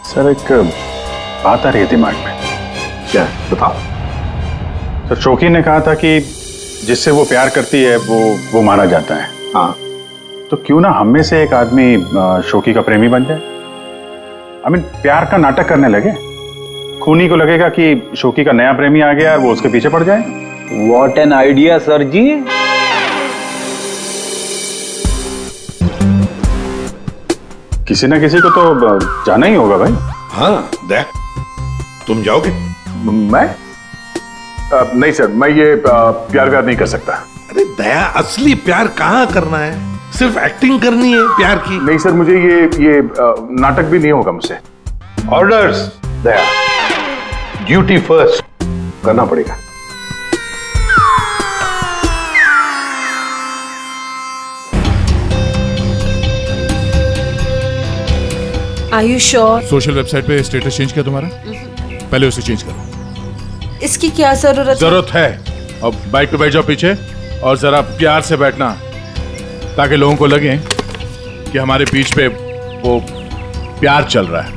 Sir एक बात आ रही है दिमाग में। क्या? बताओ। सर शौकी ने कहा था कि जिससे वो प्यार करती है वो मारा जाता है। हाँ, तो क्यों ना हम में से एक आदमी शौकी का प्रेमी बन जाए। प्यार का नाटक करने लगे। खूनी को लगेगा कि शौकी का नया प्रेमी आ गया और वो उसके पीछे पड़ जाए। व्हाट एन आइडिया सर जी। किसी ना किसी को तो जाना ही होगा भाई। हाँ दया, तुम जाओगे? मैं नहीं सर, मैं ये प्यार व्यार नहीं कर सकता। अरे दया, असली प्यार कहाँ करना है, सिर्फ एक्टिंग करनी है प्यार की। नहीं सर, मुझे ये नाटक भी नहीं होगा मुझसे। ऑर्डर्स दया, ड्यूटी फर्स्ट करना पड़ेगा। Are you sure? Social website पे स्टेटस चेंज किया तुम्हारा? पहले उसे चेंज करो। इसकी क्या जरूरत है? अब बाइक पे बैठ जाओ पीछे और जरा प्यार से बैठना, ताकि लोगों को लगे कि हमारे बीच पे वो प्यार चल रहा है।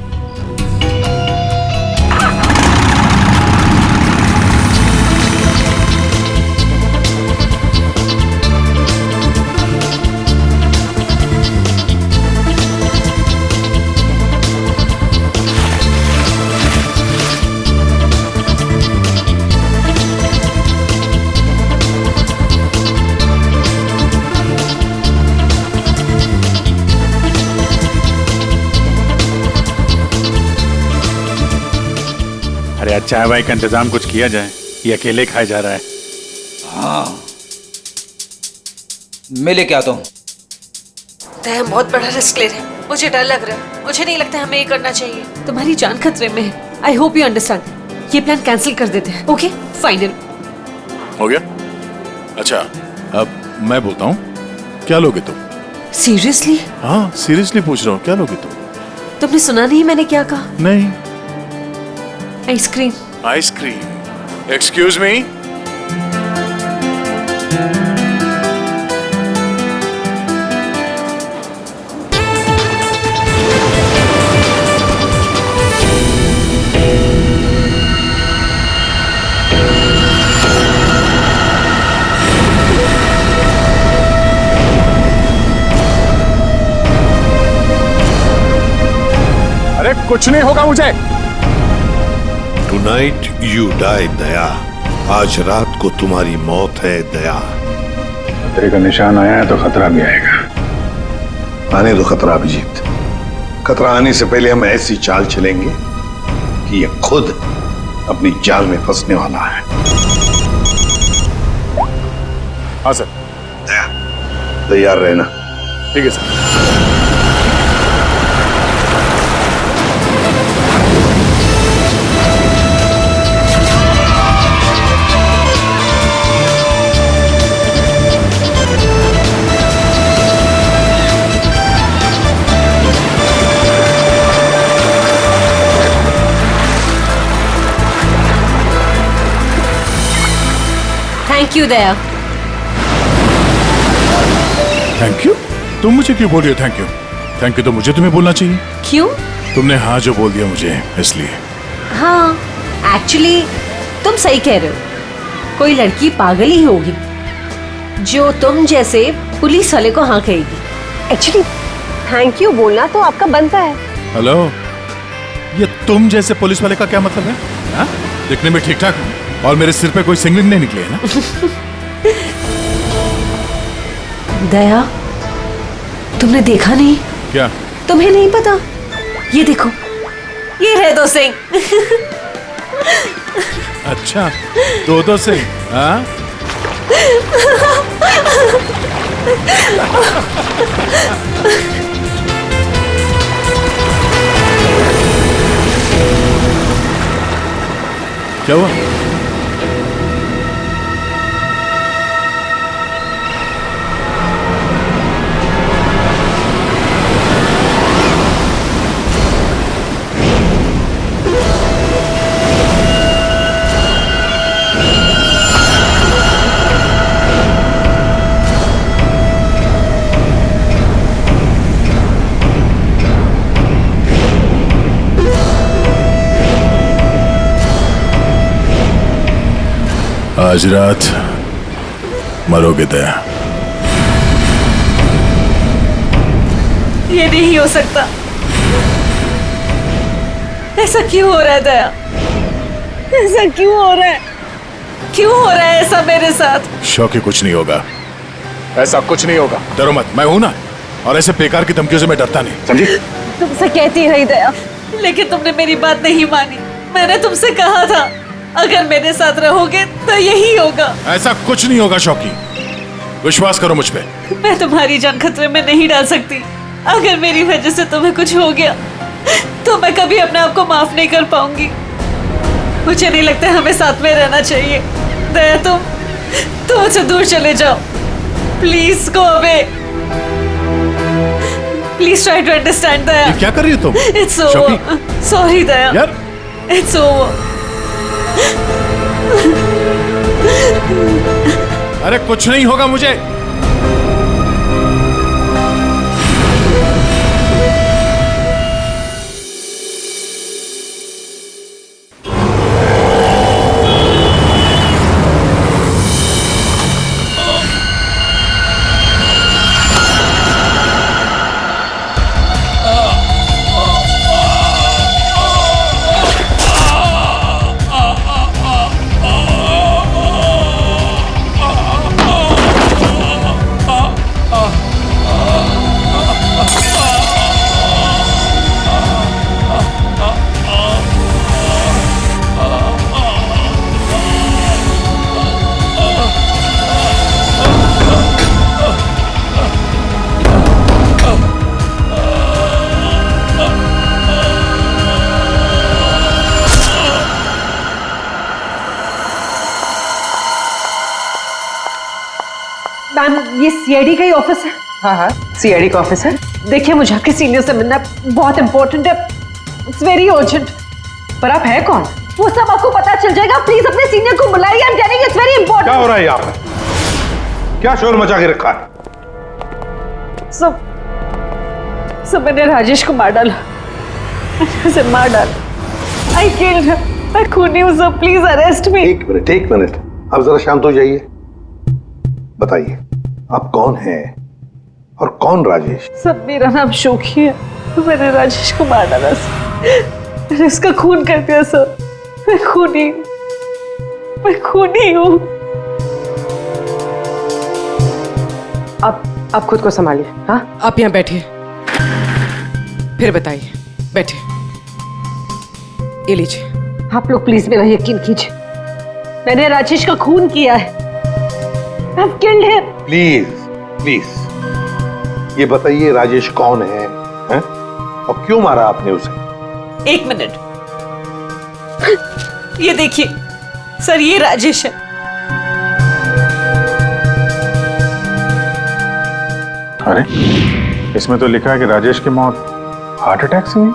अरे अच्छा है भाई, का इंतजाम कुछ किया जाए, ये अकेले खाया जा रहा है। हाँ, मैं लेके आता हूँ। हम बहुत बड़ा रिस्क ले रहे हैं, मुझे डर लग रहा है। मुझे नहीं लगता हमें ये करना चाहिए। तुम्हारी जान खतरे में है। I hope you understand. ये प्लान कैंसिल कर देते हैं। ओके, फाइनल हो गया? अच्छा, अब मैं बोलता हूँ, क्या लोगे तुम? सीरियसली? हाँ सीरियसली पूछ रहा हूँ, क्या लोगे तुम? तुमने सुना नहीं मैंने क्या कहा? नहीं। आइसक्रीम। आइसक्रीम? Excuse me? अरे कुछ नहीं होगा मुझे। टुनाइट यू डाई दया, आज रात को तुम्हारी मौत है दया। खतरे का निशान आया है तो खतरा भी आएगा। आने दो खतरा अभिजीत। खतरा आने से पहले हम ऐसी चाल चलेंगे कि ये खुद अपनी जाल में फंसने वाला है। हाँ सर। दया, तैयार रहना। ठीक है sir. Thank you Daya. Thank you? तुम मुझे क्यों बोल रही हो थैंक यू? थैंक यू तो मुझे तुम्हें बोलना चाहिए। क्यों? तुमने हाँ जो बोल दिया मुझे, इसलिए। हाँ, एक्चुअली तुम सही कह रहे हो। कोई लड़की पागल ही होगी जो तुम जैसे पुलिस वाले को हाँ कहेगी। एक्चुअली थैंक यू बोलना तो आपका बनता है। हेलो, ये तुम जैसे पुलिस वाले का क्या मतलब है? हाँ? दिखने में ठीक ठाक हूँ और मेरे सिर पे कोई सिंगलिंग नहीं निकली है ना? दया, तुमने देखा नहीं? क्या? तुम्हें नहीं पता? ये देखो, ये है दो सिंह। अच्छा, दो सिंह? हाँ? क्या हुआ? आज रात मरोगे दया। ये नहीं हो सकता। ऐसा क्यों हो रहा है दया? ऐसा क्यों हो रहा है? क्यों हो रहा है ऐसा मेरे साथ? शौकी, कुछ नहीं होगा, ऐसा कुछ नहीं होगा, डरो मत, मैं हूं ना। और ऐसे बेकार की धमकियों से मैं डरता नहीं, समझी? तुमसे कहती रही दया, लेकिन तुमने मेरी बात नहीं मानी। मैंने तुमसे कहा था अगर मेरे साथ रहोगे तो यही होगा। ऐसा कुछ नहीं होगा शौकी, विश्वास करो मुझ पे। मैं तुम्हारी जान खतरे में नहीं डाल सकती। अगर मेरी वजह से तुम्हें कुछ हो गया तो मैं कभी अपने आप को माफ नहीं कर पाऊंगी। मुझे नहीं लगता हमें साथ में रहना चाहिए। दया, तुम मुझसे दूर चले जाओ। Please go away. Please try to understand Daya. ये क्या कर रही हो तुम? It's over. सॉरी दया। यार इट्स ओवर। अरे कुछ नहीं होगा मुझे। मैम, ये सीआईडी का ही ऑफिस है? हाँ हाँ, सीआईडी का ऑफिस है। देखिए, मुझे आपके सीनियर से मिलना है, बहुत इंपॉर्टेंट है। It's very urgent. पर आप है कौन? वो सब आपको पता चल जाएगा। प्लीज अपने सीनियर को बुलाइए। I am telling it's very क्या इंपॉर्टेंट। हो रहा है यहाँ पर? क्या शोर मचा के रखा है? सब मैंने राजेश को मार डाला। उसे मार डाला। I killed him. मैं खूनी हूँ सर, प्लीज अरेस्ट मी। एक मिनट, आप जरा शांत हो जाइए। बताइए, आप कौन हैं और कौन राजेश? सब, मेरा नाम शोकी है। मैंने राजेश को मार डाला सर। मैंने इसका खून कर दिया सर। मैं खूनी हूँ। आप खुद को संभालिए। हाँ, आप यहाँ बैठिए, फिर बताइए। बैठिए, ये लीजिए। आप लोग प्लीज मेरा यकीन कीजिए। मैंने राजेश का खून किया है। I've killed him. प्लीज ये बताइए, राजेश कौन है? हैं? और क्यों मारा आपने उसे? एक मिनट। ये देखिए सर, ये राजेश है। अरे इसमें तो लिखा है कि राजेश की मौत हार्ट अटैक से हुई।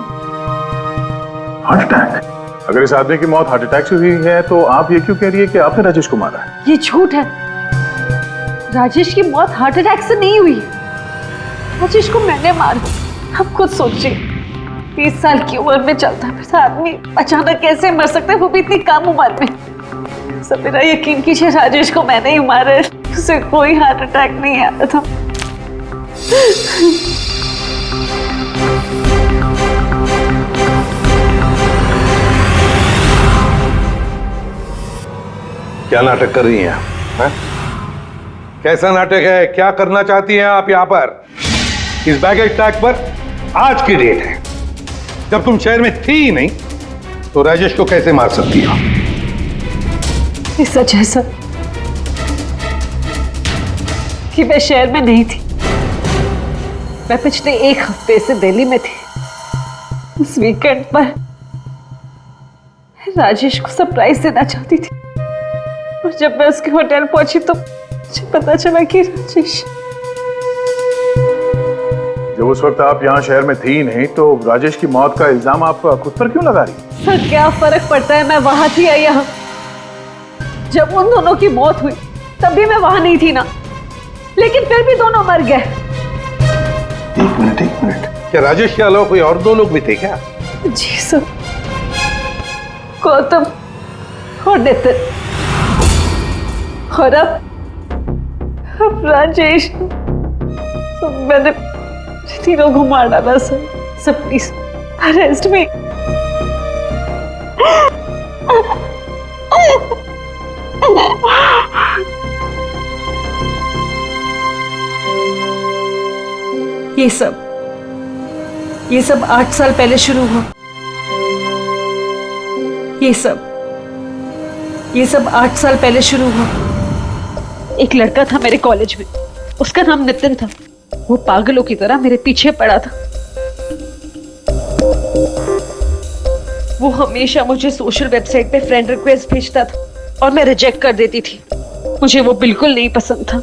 Heart attack? अगर इस आदमी की मौत हार्ट अटैक से हुई है तो आप ये क्यों कह रही है कि आपने राजेश को मारा है? ये झूठ है। राजेश की मौत हार्ट अटैक से नहीं हुई। राजेश को मैंने मारा। आप खुद सोचिए, 30 साल की उम्र में चलता फिरता आदमी अचानक कैसे मर सकता है, वो भी इतनी कम उम्र में। सब मेरा यकीन कीजिए, राजेश को मैंने ही मारा है। उसे कोई हार्ट अटैक नहीं आया था। क्या नाटक कर रही हैं आप? हैं? कैसा नाटक है? क्या करना चाहती हैं आप यहाँ पर? इस बैगेज टैग पर आज की डेट है। जब तुम शहर में थी ही नहीं तो राजेश को कैसे मार सकती हो? ये सच है सर कि मैं शहर में नहीं थी। मैं पिछले 1 हफ्ते से दिल्ली में थी। उस वीकेंड पर राजेश को सरप्राइज देना चाहती थी, और जब मैं उसके होटल पहुंची तो मुझे पता चला कि राजेश। जब उस वक्त आप यहाँ शहर में थी नहीं तो राजेश की मौत का इल्जाम आप खुद पर क्यों लगा रही? सर, क्या फर्क पड़ता है, मैं वहां थी या यहाँ? जब उन दोनों की मौत हुई तब भी मैं वहां नहीं थी ना, लेकिन फिर भी दोनों मर गए। एक मिनट, क्या राजेश के अलावा कोई और 2 लोग भी थे क्या? जी सर, गौतम और नितिन। और अब राजेश, तो मैंने तीनों को मार डाला सर। सब प्लीज अरेस्ट मी। ये सब 8 साल पहले शुरू हुआ। ये सब 8 साल पहले शुरू हुआ। एक लड़का था मेरे कॉलेज में, उसका नाम नितिन था। वो पागलों की तरह मेरे पीछे पड़ा था। वो हमेशा मुझे सोशल वेबसाइट पे फ्रेंड रिक्वेस्ट भेजता था और मैं रिजेक्ट कर देती थी। मुझे वो बिल्कुल नहीं पसंद था।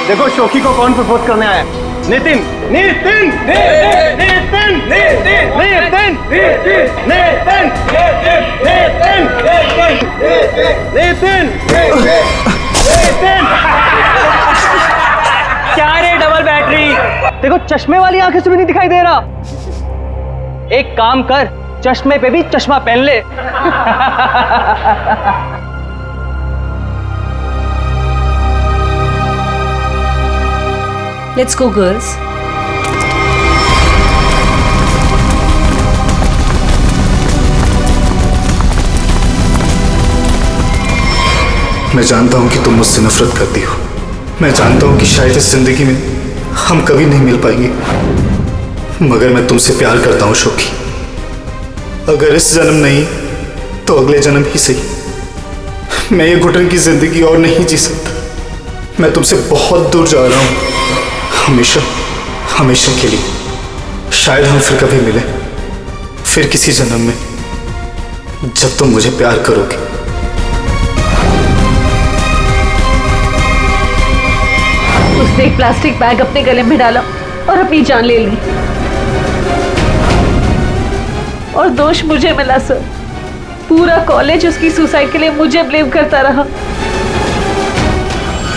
देखो शोकी को कौन प्रपोज करने आया। नितिन नितिन नितिन नितिन नितिन नितिन नितिन नितिन। क्या रे डबल बैटरी, देखो चश्मे वाली आंखें से भी नहीं दिखाई दे रहा। एक काम कर, चश्मे पे भी चश्मा पहन ले। Let's go, girls. मैं जानता हूं कि तुम मुझसे नफरत करती हो। मैं जानता हूं कि शायद इस जिंदगी में हम कभी नहीं मिल पाएंगे, मगर मैं तुमसे प्यार करता हूं शोकी। अगर इस जन्म नहीं तो अगले जन्म ही सही। मैं ये घुटन की जिंदगी और नहीं जी सकता। मैं तुमसे बहुत दूर जा रहा हूं, हमेशा हमेशा के लिए। शायद हम फिर कभी मिले, फिर किसी जन्म में, जब तुम मुझे प्यार करोगे। उसने एक प्लास्टिक बैग अपने गले में डाला और अपनी जान ले ली। और दोष मुझे मिला सर। पूरा कॉलेज उसकी सुसाइड के लिए मुझे ब्लेम करता रहा।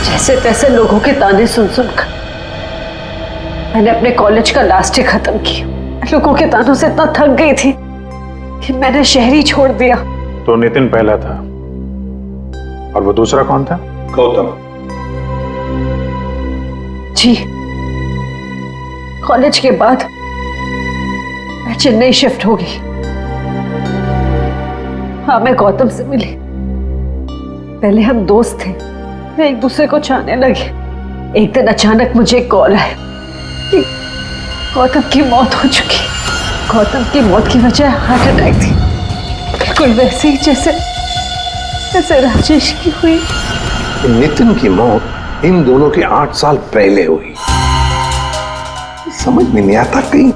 जैसे तैसे लोगों के ताने सुन सुनकर मैंने अपने कॉलेज का लास्ट ईयर खत्म किया। लोगों के तानों से इतना थक गई थी कि मैंने शहर ही छोड़ दिया। तो नितिन पहला था और वो दूसरा कौन था? गौतम। जी, कॉलेज के बाद मैं चेन्नई शिफ्ट हो गई। हाँ, मैं गौतम से मिली। पहले हम दोस्त थे, फिर एक दूसरे को चाहने लगे। एक दिन अचानक मुझे कॉल आया कि गौतम की मौत हो चुकी। गौतम की मौत की वजह हार्ट अटैक थी, बिल्कुल वैसे ही जैसे राजेश की हुई। नितिन की मौत इन दोनों के 8 साल पहले हुई। समझ में नहीं आता कहीं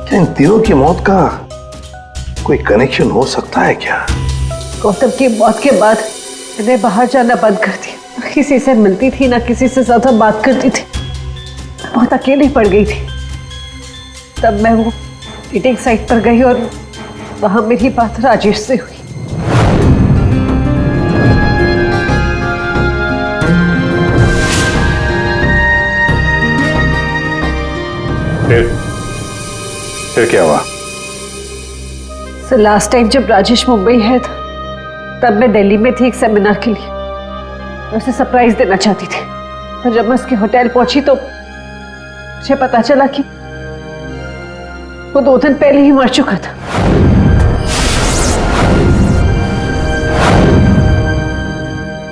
क्या इन तीनों की मौत का कोई कनेक्शन हो सकता है क्या? गौतम की मौत के बाद मैंने बाहर जाना बंद कर दिया। ना किसी से मिलती थी, ना किसी से ज्यादा बात करती थी। बहुत अकेली पड़ गई थी। तब मैं वो डेटिंग साइट पर गई और वहां मेरी बात राजेश से हुई। फिर क्या हुआ? So लास्ट टाइम जब राजेश मुंबई है था, तब मैं दिल्ली में थी एक सेमिनार के लिए। मैं उसे सरप्राइज देना चाहती थी। और जब मैं उसके होटल पहुंची तो मुझे पता चला कि वो 2 दिन पहले ही मर चुका था।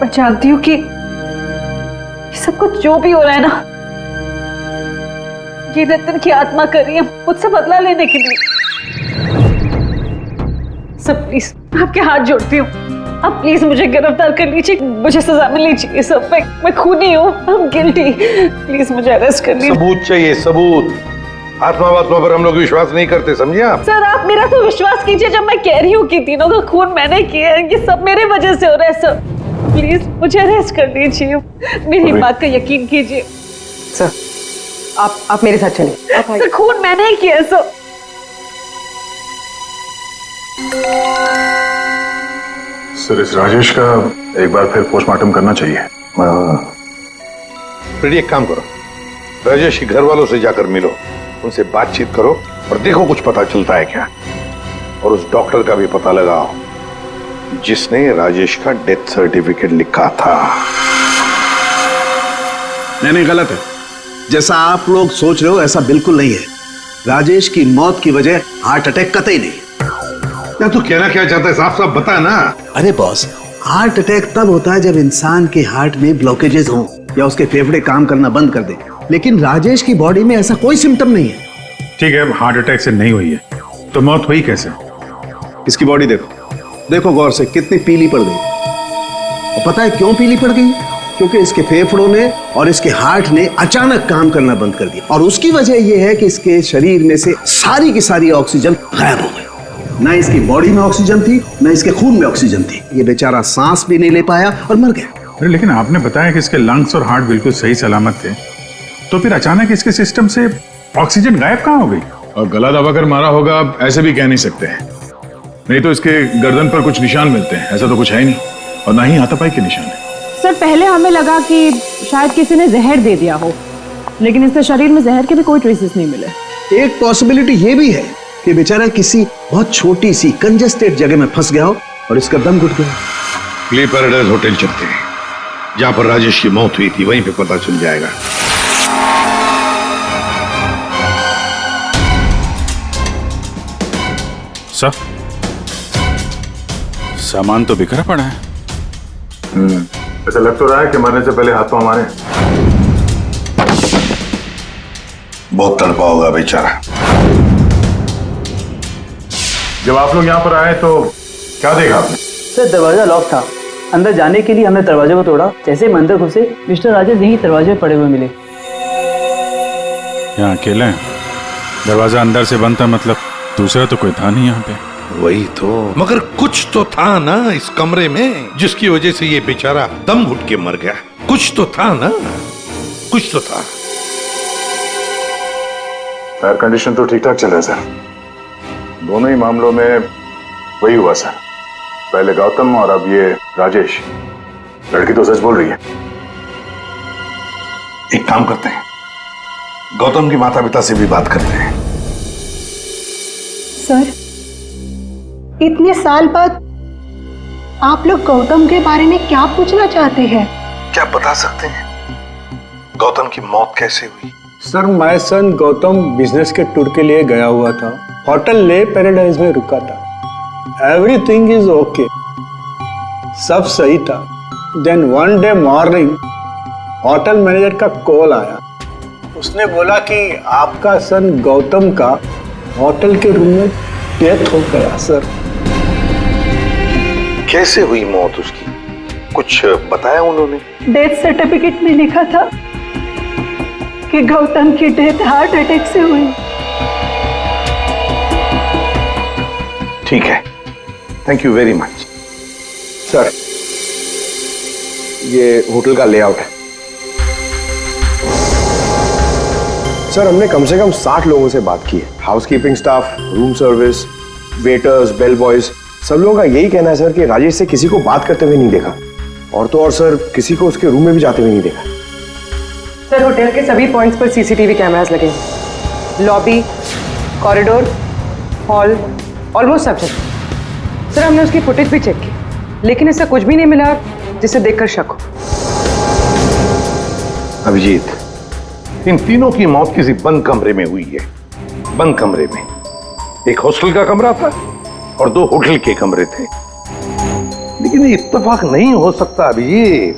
मैं जानती हूँ कि ये सब कुछ जो भी हो रहा है ना, ये नितिन की आत्मा कर रही है मुझसे बदला लेने के लिए। सब प्लीज आपके हाथ जोड़ती हूँ, आप प्लीज मुझे गिरफ्तार कर लीजिए, मुझे सजा मिलनी चाहिए सर। मैं खूनी हूँ, I'm guilty। प्लीज मुझे अरेस्ट कर लीजिए। सबूत चाहिए, सबूत। आत्मा पर हम लोग विश्वास नहीं करते, समझे आप? सर आप मेरा तो विश्वास कीजिए, जब मैं कह रही हूँ कि तीनों का खून मैंने किया है, ये सब मेरे वजह से हो रहा है सर। प्लीज मुझे अरेस्ट कर लीजिए, मेरी बात का यकीन कीजिए। सर आप मेरे साथ चलिए। आप आइए। सर खून मैंने ही किया है सर। सर इस राजेश का एक बार फिर पोस्टमार्टम करना चाहिए। फिर एक काम करो, राजेश के घर वालों से जाकर मिलो, उनसे बातचीत करो और देखो कुछ पता चलता है क्या। और उस डॉक्टर का भी पता लगाओ जिसने राजेश का डेथ सर्टिफिकेट लिखा था। नहीं, गलत है। जैसा आप लोग सोच रहे हो ऐसा बिल्कुल नहीं है। राजेश की मौत की वजह हार्ट अटैक कतई नहीं। या तू कहना क्या चाहता है, साफ साफ बता ना। अरे बॉस, हार्ट अटैक तब होता है जब इंसान के हार्ट में ब्लॉकेजेस हों या उसके फेफड़े काम करना बंद कर दे। लेकिन राजेश की बॉडी में ऐसा कोई सिम्टम नहीं है। ठीक है, हार्ट अटैक से नहीं हुई है तो मौत हुई कैसे? इसकी बॉडी देखो गौर से, कितनी पीली पड़ गई। और पता है क्यों पीली पड़ गई? क्योंकि इसके फेफड़ों ने और इसके हार्ट ने अचानक काम करना बंद कर दिया। और उसकी वजह यह है कि इसके शरीर में से सारी की सारी ऑक्सीजन गायब हो गई। ना इसकी बॉडी में ऑक्सीजन थी, ना इसके खून में ऑक्सीजन थी। ये बेचारा सांस भी नहीं ले पाया और मर गया। अरे लेकिन आपने बताया कि इसके लंग्स और हार्ट बिल्कुल सही सलामत थे, तो फिर अचानक इसके सिस्टम से ऑक्सीजन गायब कहाँ हो गई? और गला दबाकर मारा होगा ऐसे भी कह नहीं सकते हैं, नहीं तो इसके गर्दन पर कुछ निशान मिलते हैं, ऐसा तो कुछ है ही नहीं, और ना ही हाथापाई के निशान है। सर पहले हमें लगा कि शायद किसी ने जहर दे दिया हो, लेकिन इसके शरीर में जहर के भी कोई ट्रेसेस नहीं मिले। एक पॉसिबिलिटी ये भी है कि बेचारा किसी बहुत छोटी सी कंजेस्टेड जगह में फंस गया हो और इसका दम घुट गया। ले पैराडाइज होटल चलते हैं, जहां पर राजेश की मौत हुई थी, वहीं पे पता चल जाएगा। सर सामान तो बिखरा पड़ा है। ऐसा लग तो रहा है कि मरने से पहले हाथ पांव मारे। बहुत तड़पा होगा बेचारा। जब आप लोग यहाँ पर आए तो क्या देखा आपने? सर दरवाजा लॉक था, अंदर जाने के लिए हमने दरवाजे को तोड़ा। जैसे हम अंदर घुसे, मिस्टर राजेश यहीं दरवाजे में पड़े हुए मिले। यहाँ अकेले हैं, दरवाजा अंदर से बंद था, मतलब दूसरा तो कोई था नहीं यहाँ पे। वही तो, मगर कुछ तो था ना इस कमरे में जिसकी वजह से ये बेचारा दम घुट के मर गया। कुछ तो था ना, कुछ तो था। एयर कंडीशन तो ठीक ठाक चल रहा है सर। दोनों ही मामलों में वही हुआ सर, पहले गौतम और अब ये राजेश। लड़की तो सच बोल रही है। एक काम करते हैं, गौतम के माता पिता से भी बात करते हैं। सर इतने साल बाद आप लोग गौतम के बारे में क्या पूछना चाहते हैं? क्या बता सकते हैं गौतम की मौत कैसे हुई? Sir my son Gautam business के टूर के लिए गया हुआ था, होटल ले पैराडाइज में रुका था। एवरीथिंग इज ओके, सब सही था। Then one day morning hotel manager का कॉल आया। उसने बोला कि आपका सन गौतम का होटल के रूम में डेथ हो गया। सर कैसे हुई मौत उसकी, कुछ बताया उन्होंने? डेथ सर्टिफिकेट में लिखा था कि गौतम की डेथ हार्ट अटैक से हुई। ठीक है, thank you very much. Sir ये होटल का लेआउट है। सर हमने कम से कम 60 लोगों से बात की है। Housekeeping staff, room service, waiters, bell boys, सब लोगों का यही कहना है सर कि राजेश से किसी को बात करते हुए नहीं देखा, और तो और सर किसी को उसके रूम में भी जाते हुए नहीं देखा। सर होटल के सभी पॉइंट्स पर सीसीटीवी कैमरास लगे हैं, लॉबी, कॉरिडोर, हॉल, ऑलमोस्ट सब जगह। सर हमने उसकी फुटेज भी चेक की, लेकिन ऐसा कुछ भी नहीं मिला जिसे देखकर शक हो। अभिजीत, इन तीनों की मौत किसी बंद कमरे में हुई है। बंद कमरे में एक हॉस्टल का कमरा था और 2 होटल के कमरे थे। लेकिन ये इत्तेफाक नहीं हो सकता अभिजीत,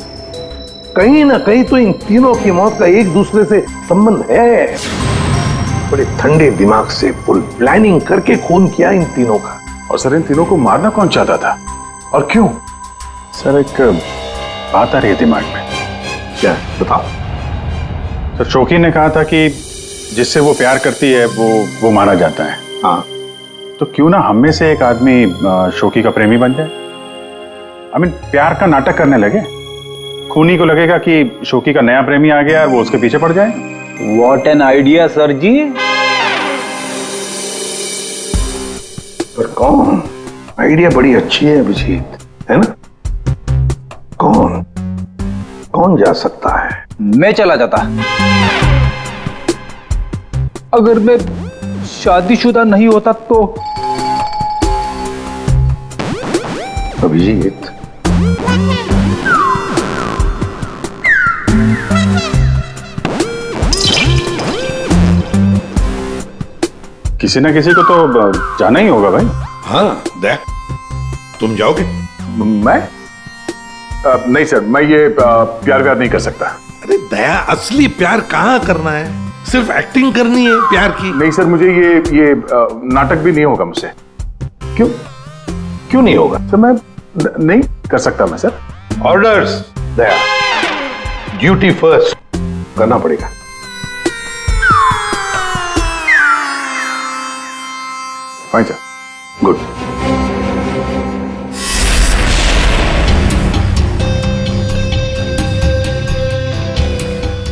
कहीं ना कहीं तो इन तीनों की मौत का एक दूसरे से संबंध है। बड़े ठंडे दिमाग से फुल प्लानिंग करके खून किया इन तीनों का। और सर इन तीनों को मारना कौन चाहता था और क्यों? सर एक बात आ रही है दिमाग में। क्या बताओ। सर शोकी ने कहा था कि जिससे वो प्यार करती है वो मारा जाता है। हाँ, तो क्यों ना हम में से एक आदमी शोकी का प्रेमी बन जाए। आई मीन प्यार का नाटक करने लगे। खूनी को लगेगा कि शोकी का नया प्रेमी आ गया और वो उसके पीछे पड़ जाए। व्हाट एन आइडिया सर जी। पर कौन? आइडिया बड़ी अच्छी है अभिजीत, है ना? कौन जा सकता है? मैं चला जाता। अगर मैं शादीशुदा नहीं होता तो। अभिजीत, किसी ना किसी को तो जाना ही होगा भाई। हाँ दया, तुम जाओगे? मैं नहीं सर, मैं ये प्यार नहीं कर सकता। अरे दया, असली प्यार कहाँ करना है? सिर्फ एक्टिंग करनी है प्यार की। नहीं सर, मुझे ये नाटक भी नहीं होगा मुझसे। क्यों नहीं होगा? सर मैं नहीं कर सकता मैं सर। ऑर्डर्स दया, ड्यूटी फर्स्ट करना पड़ेगा। Fine sir, good.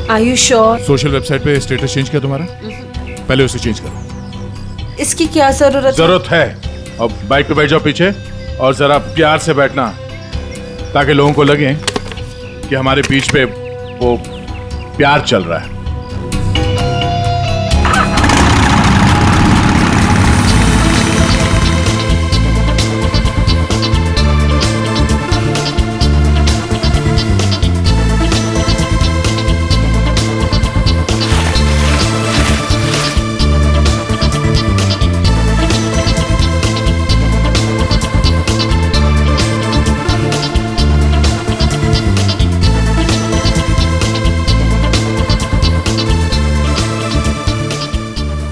Are you sure? Social website पे स्टेटस चेंज किया तुम्हारा? पहले उसे चेंज करो। इसकी क्या जरूरत है? अब बाइक पे बैठ जाओ पीछे और जरा प्यार से बैठना ताकि लोगों को लगे कि हमारे बीच पे वो प्यार चल रहा है।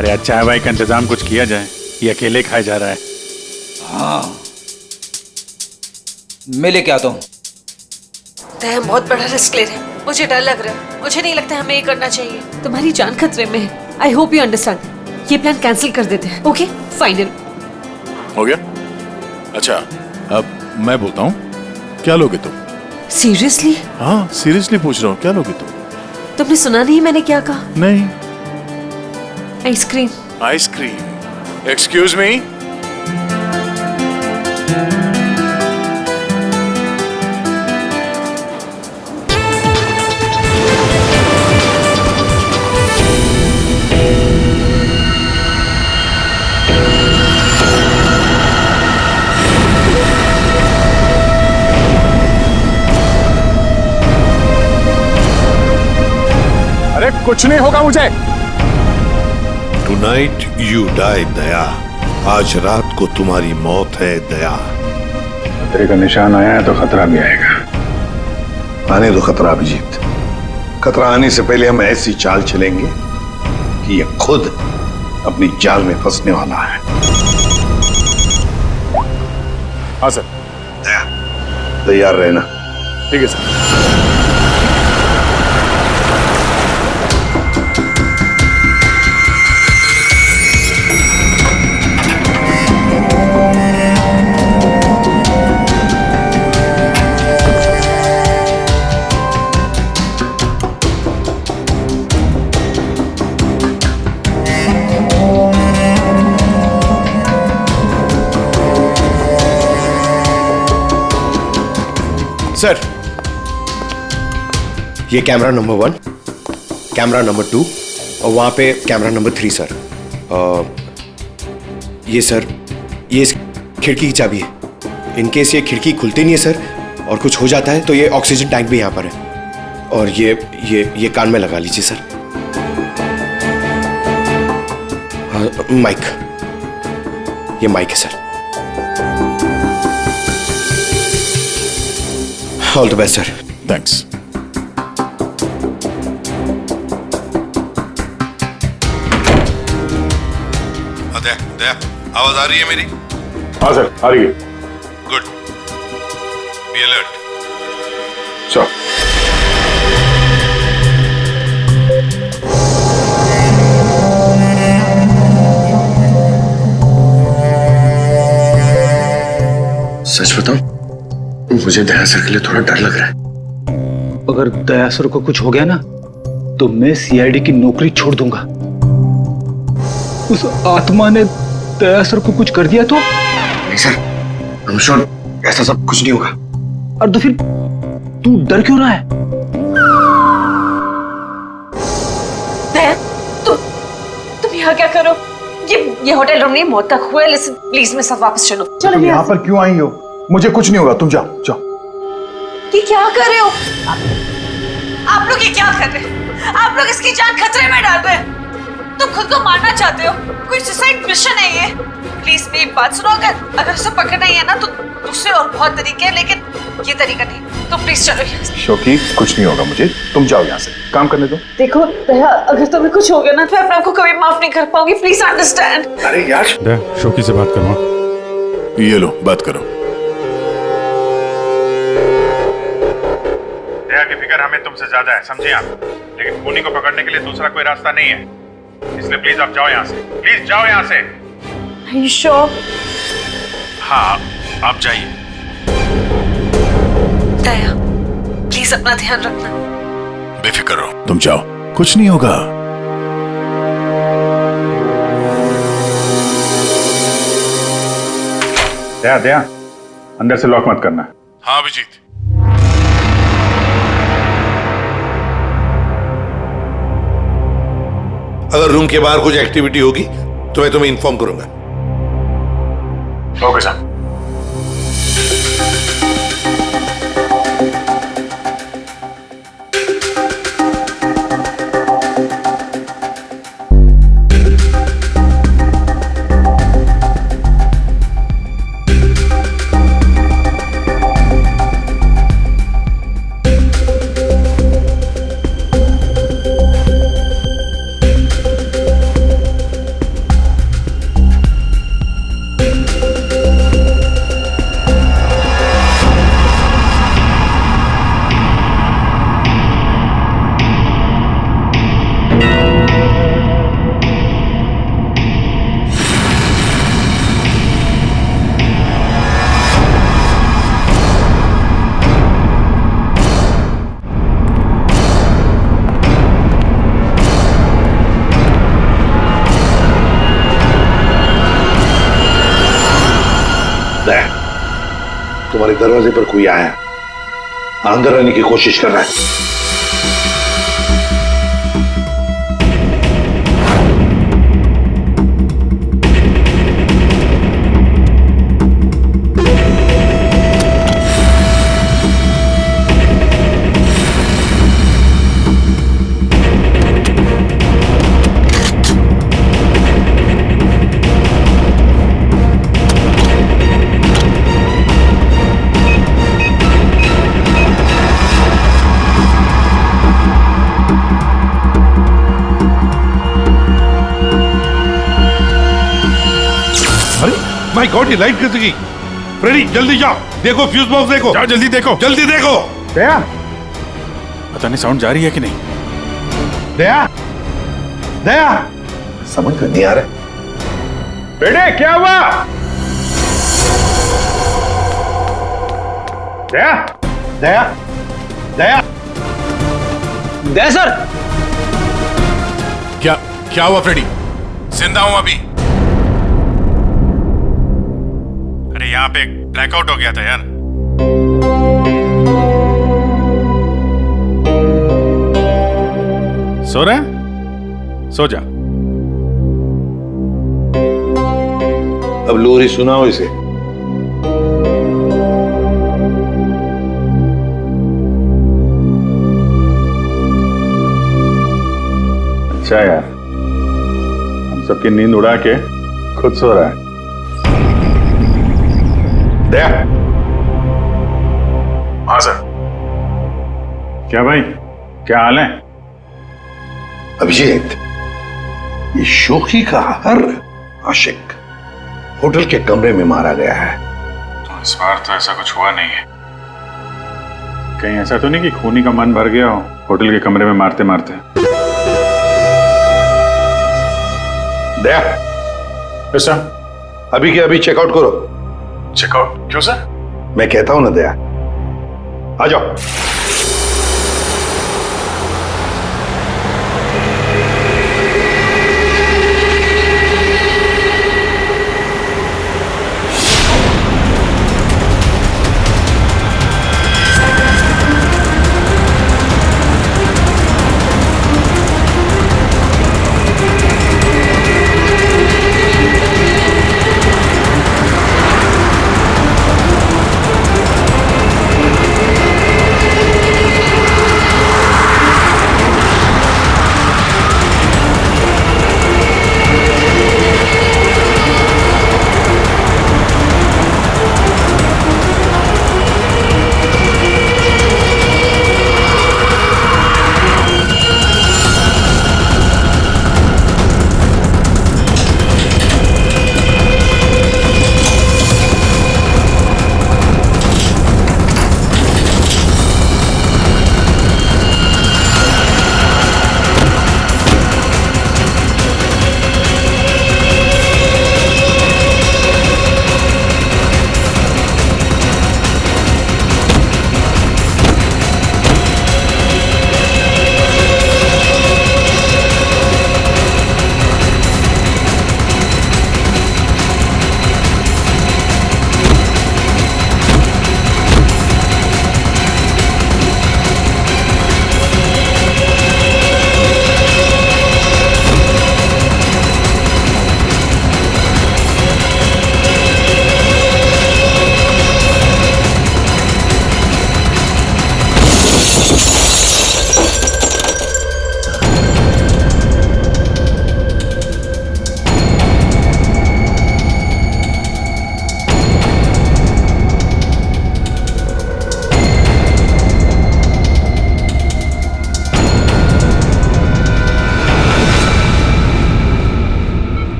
अरे आज चाय वाय का इंतजाम कुछ किया जाए, ये अकेले खाया जा रहा है। हाँ, मैं लेके आता हूँ। हम बहुत बड़ा रिस्क ले रहे हैं, मुझे डर लग रहा है। मुझे नहीं लगता हमें ये करना चाहिए। तुम्हारी जान खतरे में है। I hope you understand. ये प्लान कैंसिल कर देते हैं। ओके फाइनल हो गया? अच्छा अब मैं बोलता हूँ, क्या लोगे तुम? सीरियसली? हाँ सीरियसली पूछ रहा हूँ, क्या लोगे तुम? तुमने सुना नहीं मैंने क्या कहा? नहीं। आइसक्रीम। आइसक्रीम? Excuse me? अरे कुछ नहीं होगा मुझे। टुनाइट यू डाई दया, आज रात को तुम्हारी मौत है दया। खतरे का निशान आया है तो खतरा भी आएगा। आने दो खतरा अभिजीत। खतरा आने से पहले हम ऐसी चाल चलेंगे कि ये खुद अपनी जाल में फंसने वाला है। हाँ सर। दया, तैयार रहना। ठीक है सर। सर, ये कैमरा नंबर 1, कैमरा नंबर 2 और वहाँ पे कैमरा नंबर 3 सर। ये सर, ये इस खिड़की की चाबी है। इन केस ये खिड़की खुलती नहीं है सर और कुछ हो जाता है तो ये ऑक्सीजन टैंक भी यहाँ पर है। और ये कान में लगा लीजिए सर। माइक, ये माइक है sir. All the best sir. Thanks. Daya, आवाज आ रही है मेरी? हाँ सर, आ रही है। गुड। Be alert. चलो। सच बताऊं, मुझे दया सर के लिए थोड़ा डर लग रहा है। अगर दया सर को कुछ हो गया ना तो मैं सीआईडी की नौकरी छोड़ दूंगा। उस आत्मा ने दया सर को कुछ कर दिया तो? नहीं सर, I'm sure ऐसा सब कुछ नहीं होगा। और तो फिर तू डर क्यों रहा है? दया, तुम यहाँ क्या करो? ये होटल रूम नहीं, मौत का कुआं है। लिसन प्लीज, मेरे साथ वापस चलो। तुम यहाँ पर क्यों आई हो? मुझे कुछ नहीं होगा, तुम जाओ जाओ। ये क्या कर रहे हो आप लोग? ये क्या कर रहे हो आप लोग? इसकी जान खतरे में डाल रहे हैं। तुम खुद को मारना चाहते हो? कोई सुसाइड मिशन है ये? प्लीज मेरी बात सुनो। अगर उसे पकड़ना ही है ना तो दूसरे और बहुत तरीके हैं, लेकिन ये तरीका नहीं। तो प्लीज चलो यहाँ से। शोकी, कुछ नहीं होगा मुझे, तुम जाओ यहाँ से, काम करने दो। देखो दया, अगर तुम्हें कुछ हो गया ना तो मैं अपने आप को कभी माफ नहीं कर पाऊंगी। Please understand. अरे यार, शोकी से बात करो। ये लो, बात करो। दया की फिक्र हमें तुमसे ज्यादा है, समझे आप? लेकिन खूनी को पकड़ने के लिए दूसरा कोई रास्ता नहीं है, इसलिए प्लीज आप जाओ यहाँ से। प्लीज जाओ यहाँ से। Are you sure? हाँ, आप जाइए। दया, प्लीज अपना ध्यान रखना। बेफिक्र रहो, तुम जाओ, कुछ नहीं होगा। दया दया, अंदर से लॉक मत करना। हाँ अभिजीत। अगर रूम के बाहर कुछ एक्टिविटी होगी तो मैं तुम्हें इन्फॉर्म करूंगा। Okay sir. तुम्हारे दरवाजे पर कोई आया, अंदर आने की कोशिश कर रहा है। माय गॉड, ये लाइट कैसे गई? फ्रेडी जल्दी जाओ, देखो फ्यूज बॉक्स देखो। जाओ जल्दी देखो, जल्दी देखो। दया, पता नहीं साउंड जा रही है कि नहीं। दया, दया, समझ में नहीं आ रहा। बेटे क्या हुआ? दया, दया, दया, दया सर। क्या हुआ फ्रेडी? जिंदा हूं अभी। अरे यहाँ पे ब्लैकआउट हो गया था यार। सो रहा है? सो जा। अब लोरी सुनाओ इसे। अच्छा यार, हम सबकी नींद उड़ा के खुद सो रहा है। दया। हाँ सर। क्या भाई, क्या हाल है? अभिजीत, ये शोकी का हर आशिक होटल के कमरे में मारा गया है। तो इस बार तो ऐसा कुछ हुआ नहीं है। कहीं ऐसा तो नहीं कि खूनी का मन भर गया हो होटल के कमरे में मारते मारते? दया, ऐसा अभी के अभी चेकआउट करो। चेकआउट क्यों सर? मैं कहता हूं ना दया, आ जाओ।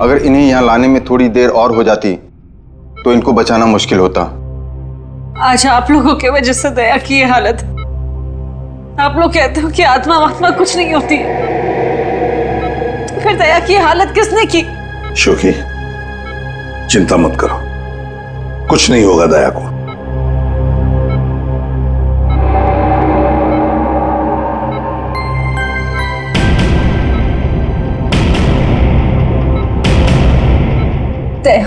अगर इन्हें यहाँ लाने में थोड़ी देर और हो जाती तो इनको बचाना मुश्किल होता। आज आप लोगों की वजह से दया की ये हालत। आप लोग कहते हो कि आत्मा वात्मा कुछ नहीं होती, तो फिर दया की हालत किसने की? शोकी, चिंता मत करो, कुछ नहीं होगा दया को। दया,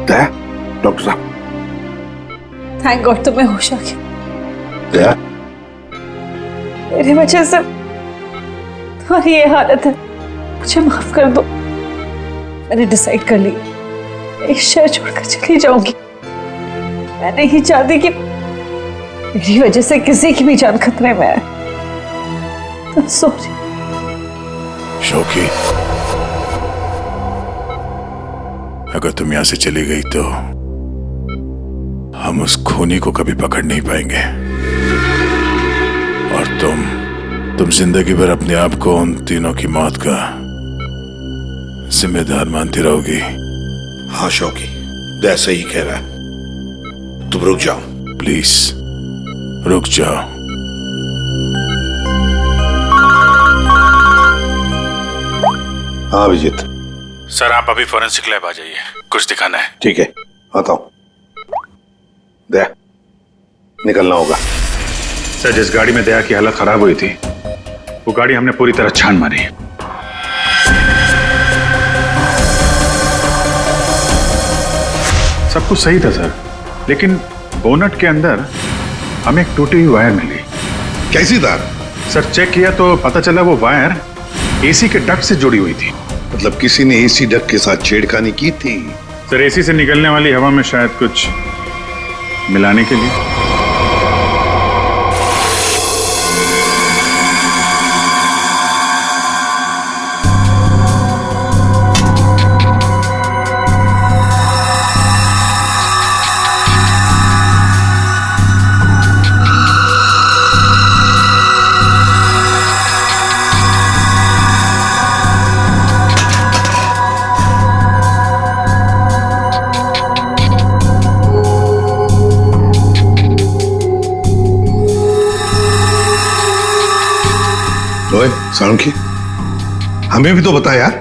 दया, डॉक्टर साहब, थैंक गॉड तुम्हें होश आ गया। दया, मेरी वजह से तुम्हारी ये हालत है, मुझे माफ कर दो। मैंने डिसाइड कर लिया, इस शहर छोड़कर चली जाऊंगी। मैं नहीं चाहती कि मेरी वजह से किसी की भी जान खतरे में आए। सॉरी। शोकी, अगर तुम यहां से चली गई तो हम उस खूनी को कभी पकड़ नहीं पाएंगे और तुम जिंदगी भर अपने आप को उन तीनों की मौत का जिम्मेदार मानती रहोगी। हाँ शौकी, दया सही कह रहा है। तुम रुक जाओ, प्लीज रुक जाओ। हाँ अभिजीत। सर आप अभी फॉरेंसिक लैब आ जाइए, कुछ दिखाना है। ठीक है, आता हूं। दया, निकलना होगा। सर, जिस गाड़ी में दया की हालत खराब हुई थी वो गाड़ी हमने पूरी तरह छान मारी। सब कुछ सही था सर, लेकिन बोनट के अंदर हमें एक टूटी हुई वायर मिली। कैसी तार? सर चेक किया तो पता चला वो वायर एसी के डक्ट से जुड़ी हुई थी। मतलब किसी ने एसी डक्ट के साथ छेड़खानी की थी? सर एसी से निकलने वाली हवा में शायद कुछ मिलाने के लिए। सालुंखी, हमें भी तो बता यार।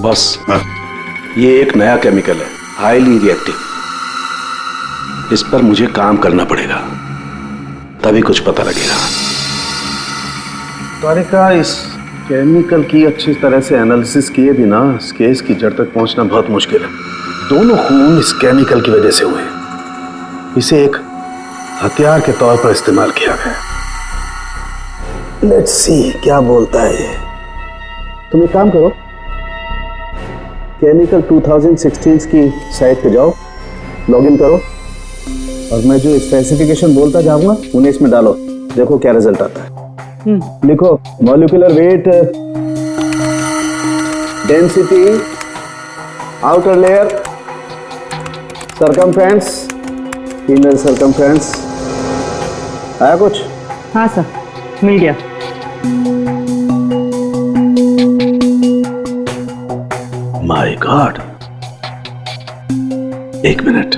बॉस, ये एक नया केमिकल है, हाईली रिएक्टिव। इस पर मुझे काम करना पड़ेगा, तभी कुछ पता लगेगा। तारिका, इस केमिकल की अच्छी तरह से एनालिसिस किए बिना इस केस की जड़ तक पहुंचना बहुत मुश्किल है। दोनों खून इस केमिकल की वजह से हुए। इसे एक हथियार के तौर पर इस्तेमाल किया गया। लेट्स सी क्या बोलता है ये। तुम एक काम करो, केमिकल 2016 की साइट पे जाओ, लॉगिन करो और मैं जो स्पेसिफिकेशन बोलता जाऊंगा उन्हें इसमें डालो, देखो क्या रिजल्ट आता है। लिखो molecular weight, density, outer layer, circumference, inner circumference. आया कुछ? हाँ सर, मिल गया। माय गॉड, एक मिनट।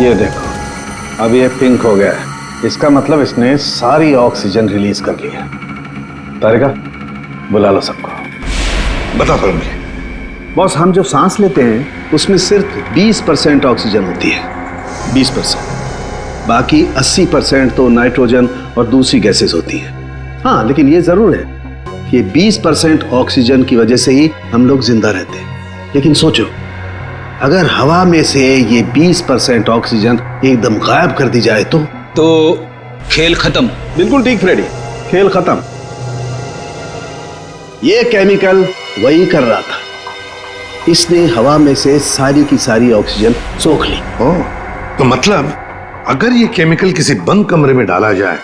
ये देखो, अब ये पिंक हो गया है। इसका मतलब इसने सारी ऑक्सीजन रिलीज कर ली है। तारिका, बुला लो सबको। बता पाऊंगी बॉस, हम जो सांस लेते हैं उसमें सिर्फ 20% ऑक्सीजन होती है, 20%। बाकी 80% तो नाइट्रोजन और दूसरी गैसेस होती है। हाँ, लेकिन ये जरूर है कि 20% ऑक्सीजन की वजह से ही हम लोग जिंदा रहते हैं। लेकिन सोचो, अगर हवा में से ये 20% ऑक्सीजन एकदम गायब कर दी जाए तो खेल खत्म। बिल्कुल ठीक फ्रेडी, खेल खत्म। ये केमिकल वही कर रहा था। इसने हवा में से सारी की सारी ऑक्सीजन सोख ली। तो मतलब अगर ये केमिकल किसी बंद कमरे में डाला जाए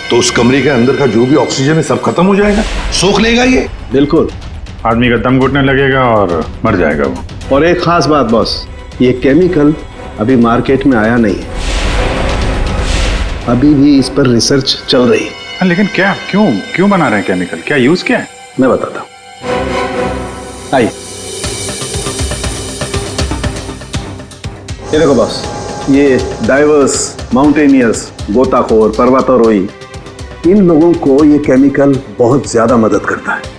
तो उस कमरे के अंदर का जो भी ऑक्सीजन है सब खत्म हो जाएगा, सोख लेगा ये। बिल्कुल, आदमी का दम घुटने लगेगा और मर जाएगा वो। और एक खास बात बॉस, ये केमिकल अभी मार्केट में आया नहीं है, अभी भी इस पर रिसर्च चल रही है। लेकिन क्या, क्यों बना रहे हैं केमिकल? क्या यूज क्या है? मैं बताता हूं, आइए। ये देखो बॉस, ये डाइवर्स माउंटेनियर्स, गोताखोर, पर्वतारोही, इन लोगों को ये केमिकल बहुत ज्यादा मदद करता है।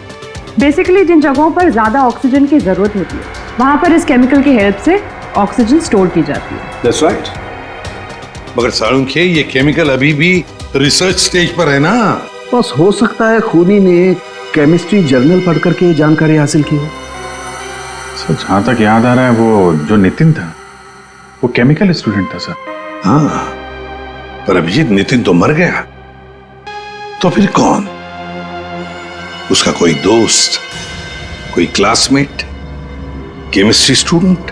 बेसिकली जिन जगहों पर ज्यादा ऑक्सीजन की जरूरत होती है वहां पर इस केमिकल की हेल्प से ऑक्सीजन स्टोर की जाती है। That's right. मगर सालुंखे, ये केमिकल अभी भी रिसर्च स्टेज पर है ना। बस हो सकता है खूनी ने केमिस्ट्री जर्नल पढ़ करके जानकारी हासिल की हो। सर, जहां तक याद आ रहा है वो जो नितिन था वो केमिकल स्टूडेंट था सर। हाँ, पर अभिजीत, नितिन तो मर गया, तो फिर कौन? उसका कोई दोस्त, कोई क्लासमेट, केमिस्ट्री स्टूडेंट?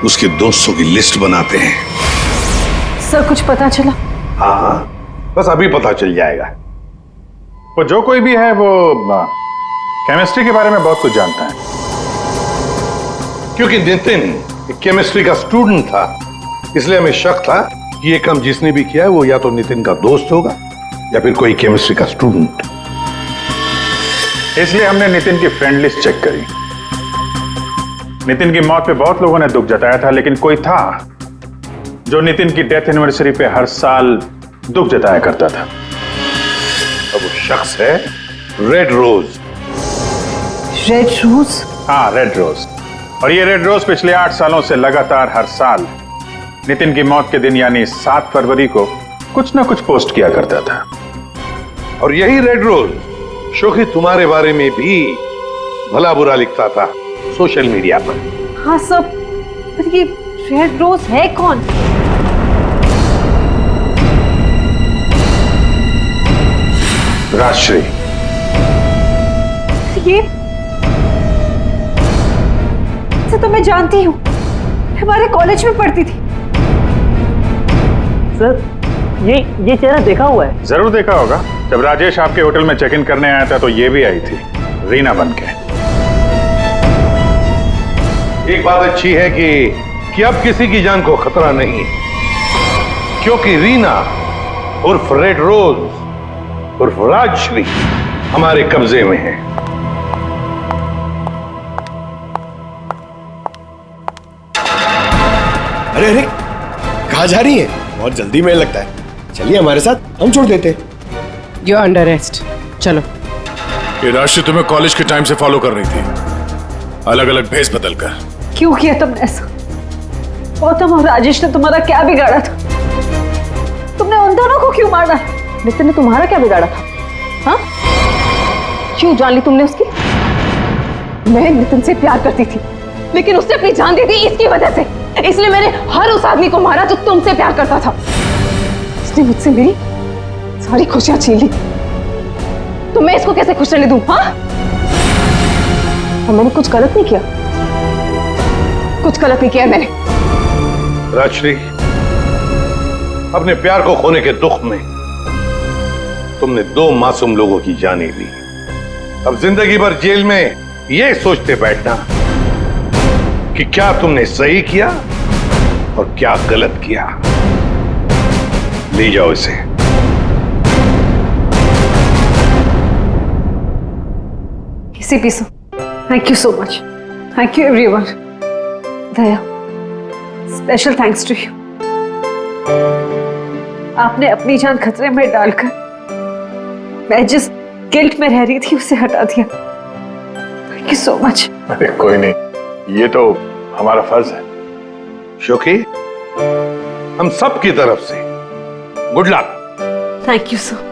उसके दोस्तों की लिस्ट बनाते हैं। सर, कुछ पता चला? हाँ, बस अभी पता चल जाएगा। वो जो कोई भी है वो केमिस्ट्री के बारे में बहुत कुछ जानता है। क्योंकि नितिन केमिस्ट्री का स्टूडेंट था, इसलिए हमें शक था कि ये काम जिसने भी किया है वो या तो नितिन का दोस्त होगा या फिर कोई केमिस्ट्री का स्टूडेंट। इसलिए हमने नितिन की फ्रेंड लिस्ट चेक करी। नितिन की मौत पे बहुत लोगों ने दुख जताया था, लेकिन कोई था जो नितिन की डेथ एनिवर्सरी पे हर साल दुख जताया करता था। अब वो शख्स है रेड रोज। Red rose? हाँ, रेड रोज। और ये रेड रोज पिछले 8 सालों से लगातार हर साल नितिन की मौत के दिन यानी 7 फरवरी को कुछ ना कुछ पोस्ट किया करता था। और यही रेड रोज शोखी तुम्हारे बारे में भी भला बुरा लिखता था सोशल मीडिया पर। हाँ सब, पर ये रेड रोज है कौन? राजश्री। ये तो मैं जानती हूँ, हमारे कॉलेज में पढ़ती थी। सर, ये चेहरा देखा हुआ है। जरूर देखा होगा। जब राजेश आपके होटल में चेक इन करने आया था तो ये भी आई थी। रीना बन के। एक बात अच्छी है कि अब किसी की जान को खतरा नहीं है, क्योंकि रीना उर्फ रेड रोज उर्फ राजश्री हमारे कब्जे में है। अरे अरे, कहाँ जा रही है? बहुत जल्दी में लगता है। चलिए हमारे साथ, हम छोड़ देते। यू अंडर अरेस्ट, चलो। ये राशि तुम्हें कॉलेज के टाइम से फॉलो कर रही थी, अलग अलग भेस बदल कर। क्यों किया तुमने ऐसा? गौतम और राजेश ने तुम्हारा क्या बिगाड़ा था? तुमने उन दोनों को क्यों मारा? नितिन ने तुम्हारा क्या बिगाड़ा था? हाँ? क्यों जान ली तुमने उसकी? मैं नितिन से प्यार करती थी, लेकिन उसने अपनी जान दे दी इसकी वजह से। इसलिए मैंने हर उस आदमी को मारा जो तुमसे प्यार करता था। उसने मुझसे मेरी सारी खुशियां छीन ली, तो मैं इसको कैसे खुश रहने दूं? हाँ? और मैंने कुछ गलत नहीं किया, कुछ गलत नहीं किया मैंने। राजश्री, अपने प्यार को खोने के दुख में तुमने 2 मासूम लोगों की जानें ली। अब जिंदगी भर जेल में यह सोचते बैठना कि क्या तुमने सही किया और क्या गलत किया। ले जाओ इसे। इसी पीसो। Thank you so much. Thank you everyone. Daya, special thanks to you. आपने अपनी जान खतरे में डालकर मैं जिस गिल्ट में रह रही थी उसे हटा दिया। Thank you so much. अरे कोई नहीं, ये तो हमारा फर्ज है। शोकी, हम सब की तरफ से good luck. Thank you sir.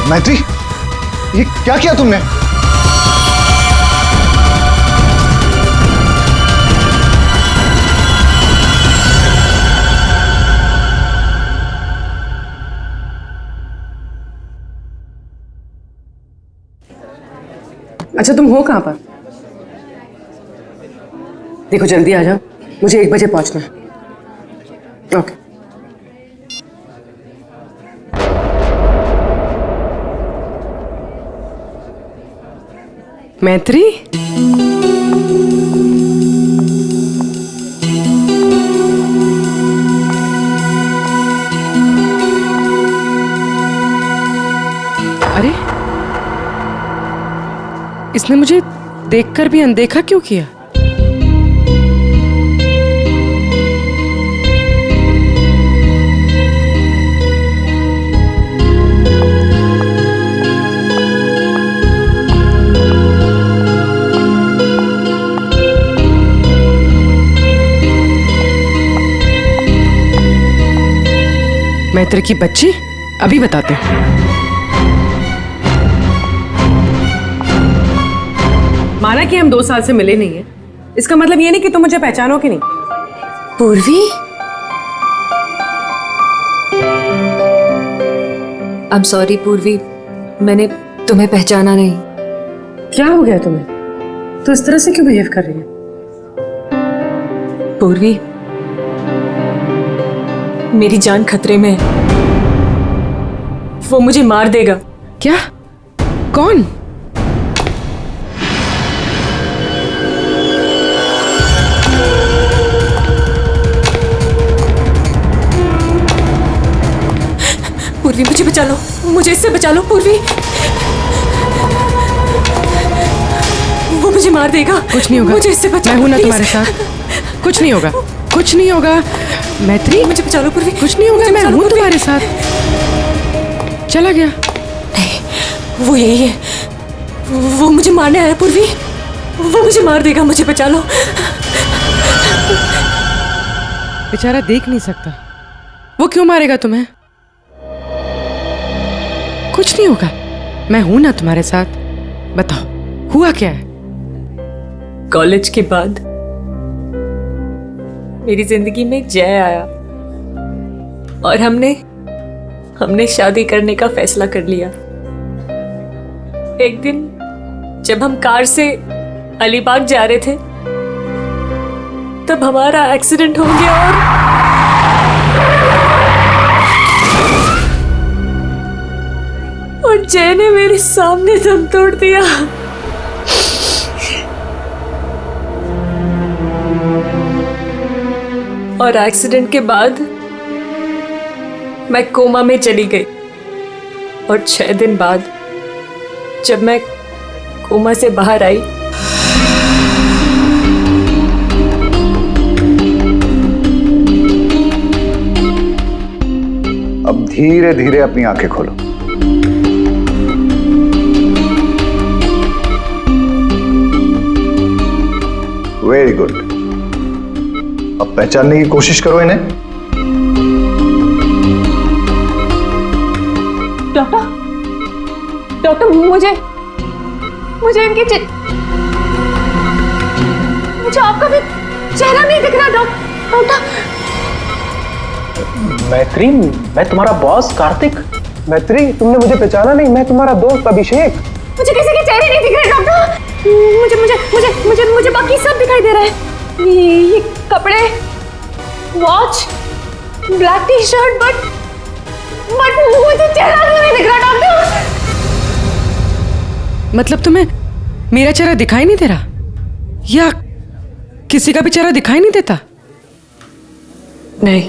मैत्री, ये क्या किया तुमने? अच्छा, तुम हो कहाँ पर? देखो जल्दी आ जाओ, मुझे 1 बजे पहुंचना है। ओके। मैत्री, अरे इसने मुझे देखकर भी अनदेखा क्यों किया? मैत्री की बच्ची, अभी बताते हैं। माना कि हम 2 साल से मिले नहीं हैं, इसका मतलब ये नहीं कि तुम मुझे पहचानो कि नहीं। पूर्वी, आई एम सॉरी पूर्वी, मैंने तुम्हें पहचाना नहीं। क्या हो गया तुम्हें? तो इस तरह से क्यों बिहेव कर रही है? पूर्वी, मेरी जान खतरे में है, वो मुझे मार देगा। क्या? कौन? पूर्वी मुझे बचा लो, मुझे इससे बचा लो पूर्वी, वो मुझे मार देगा। कुछ नहीं होगा, मुझे इससे बचा मैं हूं ना please। तुम्हारे साथ। कुछ नहीं होगा, कुछ नहीं होगा। मैत्री, मुझे बचा लो पूर्वी, कुछ नहीं होगा, मैं हूं तुम्हारे साथ। चला गया? नहीं, वो यही है, वो मुझे मारने आया पूर्वी, वो मुझे मार देगा, मुझे बचा लो। बेचारा देख नहीं सकता, वो क्यों मारेगा तुम्हें? कुछ नहीं होगा, मैं हूं ना तुम्हारे साथ। बताओ हुआ क्या है? कॉलेज के बाद मेरी जिंदगी में जय आया और हमने शादी करने का फैसला कर लिया। एक दिन जब हम कार से अलीबाग जा रहे थे तब हमारा एक्सीडेंट हो गया और जय ने मेरे सामने दम तोड़ दिया। और एक्सीडेंट के बाद मैं कोमा में चली गई और 6 दिन बाद जब मैं कोमा से बाहर आई अब धीरे धीरे अपनी आंखें खोलो। वेरी गुड, अब पहचानने की कोशिश करो इन्हें। डॉक्टर मुझे इनके मुझे आपका भी चेहरा नहीं दिख रहा डॉक्टर। मैत्री, मैं तुम्हारा बॉस कार्तिक। मैत्री, तुमने मुझे पहचाना नहीं? मैं तुम्हारा दोस्त अभिषेक। मुझे किसी के चेहरे नहीं दिख रहे डॉक्टर। मुझे मुझे मुझे मुझे मुझे बाकी सब दिखाई दे रहा है, ये कपड़े, watch, black T shirt, but मुझे चेहरा नहीं दिख रहा डॉक्टर। मतलब तुम्हें मेरा चेहरा दिखाई नहीं दे रहा या किसी का भी चेहरा दिखाई नहीं देता? नहीं,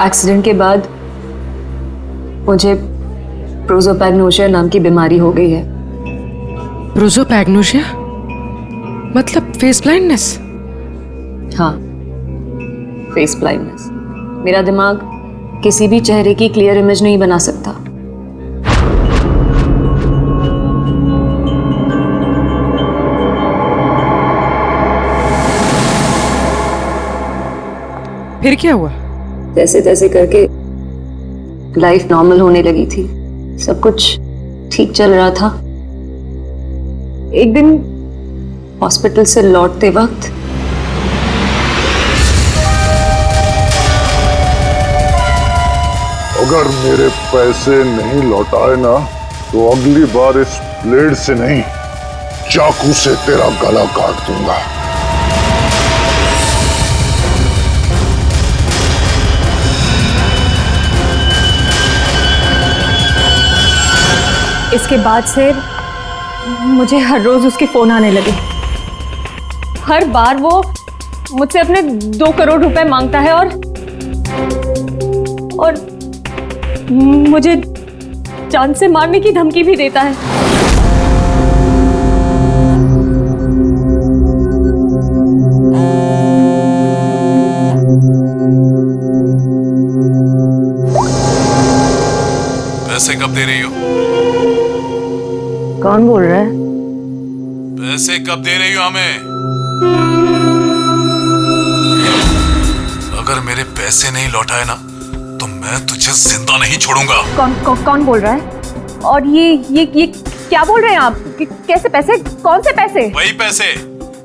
एक्सीडेंट के बाद मुझे प्रोसोपैग्नोसिया नाम की बीमारी हो गई है। प्रोसोपैग्नोसिया मतलब फेस ब्लाइंडनेस? हाँ, फेस ब्लाइंडनेस। मेरा दिमाग किसी भी चेहरे की क्लियर इमेज नहीं बना सकता। फिर क्या हुआ? तैसे तैसे करके लाइफ नॉर्मल होने लगी थी, सब कुछ ठीक चल रहा था। एक दिन हॉस्पिटल से लौटते वक्त अगर मेरे पैसे नहीं लौटाए ना तो अगली बार इस ब्लेड से नहीं, चाकू से तेरा गला काट दूंगा। इसके बाद से मुझे हर रोज उसके फोन आने लगे। हर बार वो मुझसे अपने 2 करोड़ रुपए मांगता है और मुझे जान से मारने की धमकी भी देता है। पैसे कब दे रही हो? कौन बोल रहा है? पैसे कब दे रही हो हमें? अगर मेरे पैसे नहीं लौटाए ना तो मैं तुझे जिंदा नहीं छोड़ूंगा। कौन बोल रहा है? और ये क्या बोल रहे हैं आप? कैसे पैसे? कौन से पैसे? वही पैसे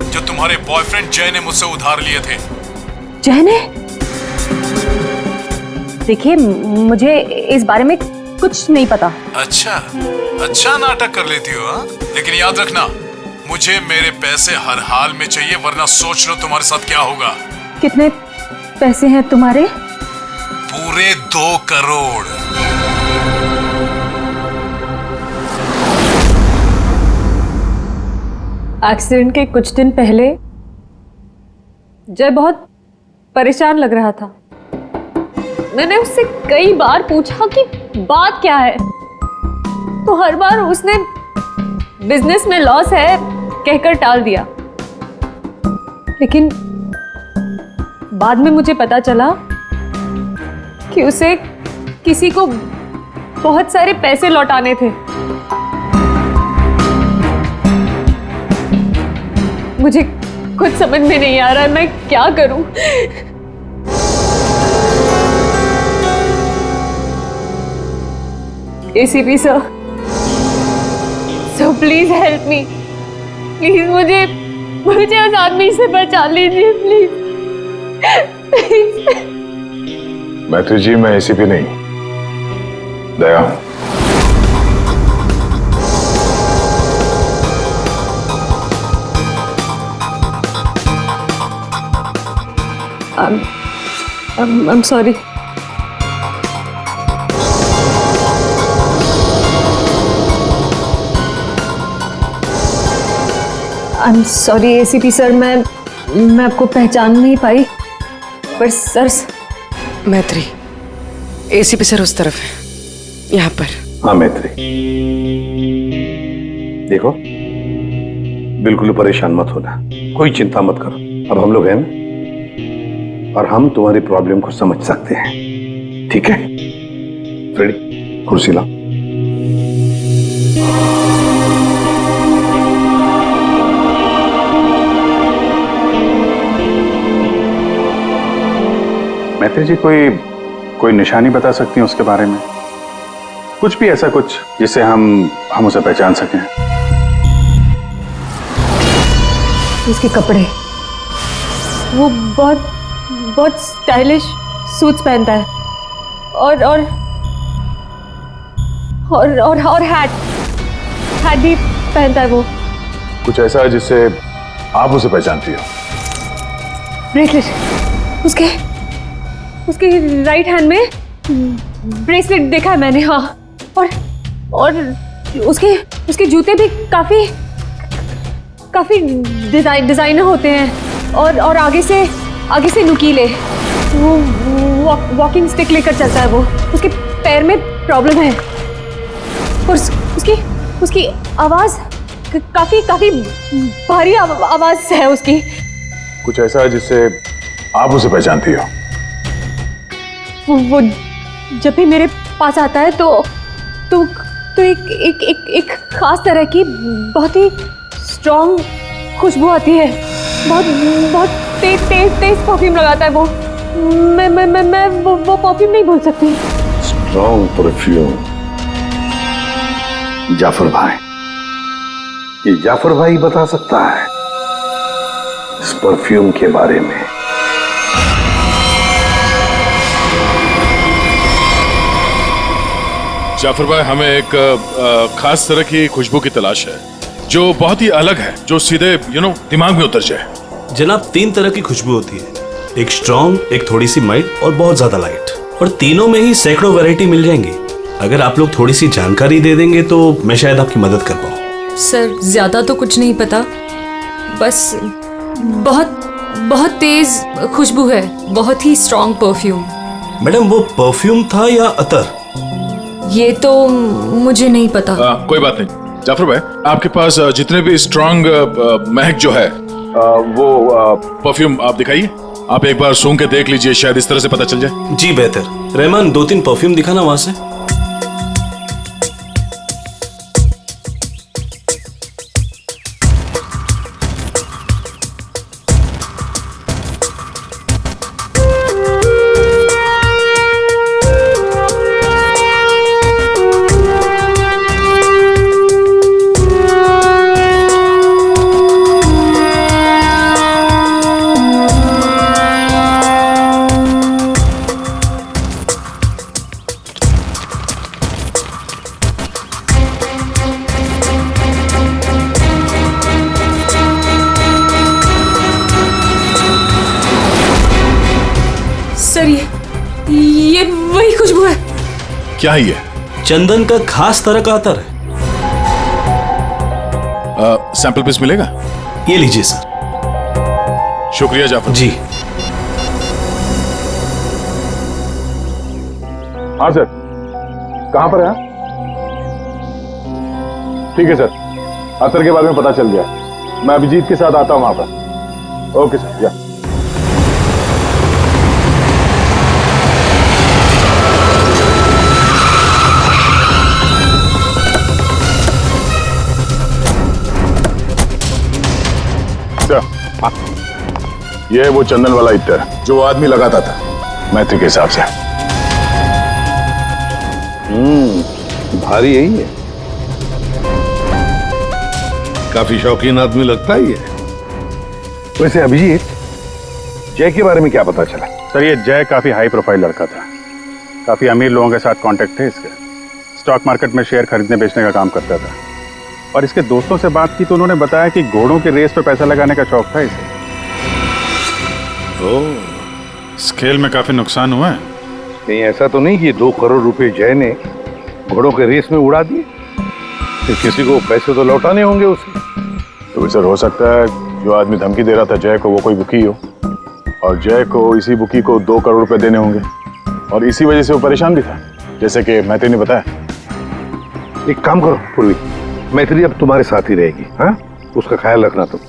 जो तुम्हारे बॉयफ्रेंड जय ने मुझसे उधार लिए थे। जय ने? देखिए, मुझे इस बारे में कुछ नहीं पता। अच्छा नाटक कर लेती हो हाँ? लेकिन याद रखना, मुझे मेरे पैसे हर हाल में चाहिए, वरना सोच लो तुम्हारे साथ क्या होगा। कितने पैसे हैं तुम्हारे? पूरे 2 करोड़। एक्सीडेंट के कुछ दिन पहले जय बहुत परेशान लग रहा था। मैंने उससे कई बार पूछा कि बात क्या है, तो हर बार उसने बिजनेस में लॉस है कहकर टाल दिया। लेकिन बाद में मुझे पता चला कि उसे किसी को बहुत सारे पैसे लौटाने थे। मुझे कुछ समझ में नहीं आ रहा है, मैं क्या करूं? ACP sir, please help me. Please मुझे उस आदमी से बचा लीजिए प्लीज। मैत्री जी, मैं एसीपी नहीं, दया हूं। I'm sorry. I'm sorry ACP sir, मैं आपको पहचान नहीं पाई, पर सर। मैत्री, एसीपी सर उस तरफ है, यहाँ पर। हाँ मैत्री, देखो बिल्कुल परेशान मत होना, कोई चिंता मत करो। अब हम लोग हैं ना, और हम तुम्हारी प्रॉब्लम को समझ सकते हैं, ठीक है? फ्रेडी, कुर्सी लाओ। मैत्री जी, कोई निशानी बता सकती हैं उसके बारे में? कुछ भी ऐसा कुछ जिससे हम उसे पहचान सकें। उसके कपड़े, वो बहुत स्टाइलिश सूट्स पहनता है और हैट भी पहनता है वो। कुछ ऐसा जिससे आप उसे पहचानती हो? ब्रेसलेट, उसके राइट हैंड में ब्रेसलेट देखा है मैंने। हाँ, और उसके जूते भी काफी डिजाइनर होते हैं और आगे से नुकीले। वो वॉकिंग स्टिक लेकर चलता है वो। उसके पैर में प्रॉब्लम है और उसकी आवाज काफी भारी आवाज है उसकी। कुछ ऐसा जिससे आप उसे पहचानती हो? वो जब भी मेरे पास आता है तो एक खास तरह की बहुत ही स्ट्रॉन्ग खुशबू आती है। बहुत तेज परफ्यूम लगाता है वो। मैं वो परफ्यूम नहीं भूल सकती। Strong perfume. जाफर भाई, ये जाफर भाई बता सकता है इस परफ्यूम के बारे में। जाफर भाई, हमें एक खास तरह की खुशबू की तलाश है जो बहुत ही अलग है, जो सीधे दिमाग में उतर जाए। जनाब, 3 तरह की खुशबू होती है, एक स्ट्रॉन्ग, एक थोड़ी सी माइल्ड और बहुत ज्यादा लाइट। और तीनों में ही सैकड़ों वैरायटी मिल जाएंगी। अगर आप लोग थोड़ी सी जानकारी दे देंगे तो मैं शायद आपकी मदद कर पाऊँ। सर, ज्यादा तो कुछ नहीं पता, बस बहुत बहुत तेज खुशबू है, बहुत ही स्ट्रॉन्ग परफ्यूम। मैडम, वो परफ्यूम था या अतर? ये तो मुझे नहीं पता। कोई बात नहीं। जाफर भाई, आपके पास जितने भी स्ट्रॉन्ग महक जो है वो परफ्यूम आप दिखाइए। आप एक बार सूंघ के देख लीजिए, शायद इस तरह से पता चल जाए। जी बेहतर। रहमान, 2-3 परफ्यूम दिखाना वहां से। सर, ये वही खुशबू है। क्या है ये? चंदन का खास तरह का अतर है। सैंपल पीस मिलेगा? ये लीजिए सर। शुक्रिया जाफर जी। हाँ सर, कहां पर है? ठीक है सर, अतर के बारे में पता चल गया। मैं अभिजीत के साथ आता हूं वहां पर। ओके सर, या। ये वो चंदन वाला इत्र जो आदमी लगाता था मैत्री के हिसाब से। भारी यही है, काफी शौकीन आदमी लगता ही है। वैसे अभिजीत, जय के बारे में क्या पता चला? सर, ये जय काफी हाई प्रोफाइल लड़का था। काफी अमीर लोगों के साथ कांटेक्ट थे इसके। स्टॉक मार्केट में शेयर खरीदने बेचने का काम करता था। और इसके दोस्तों से बात की तो उन्होंने बताया कि घोड़ों के रेस पे पैसा लगाने का शौक था इसे। इस खेल में काफी नुकसान हुआ है। नहीं, ऐसा तो नहीं कि 2 करोड़ रुपए जय ने घोड़ों के रेस में उड़ा दिए। फिर किसी को पैसे तो लौटाने होंगे उसे। तो सर, हो सकता है जो आदमी धमकी दे रहा था जय को, वो कोई बुकी हो, और जय को इसी बुकी को 2 करोड़ रुपए देने होंगे, और इसी वजह से वो परेशान भी था, जैसे कि मैत्री ने बताया। एक काम करो पूर्वी, मैत्री अब तुम्हारे साथ ही रहेगी। हाँ, उसका ख्याल रखना तुम।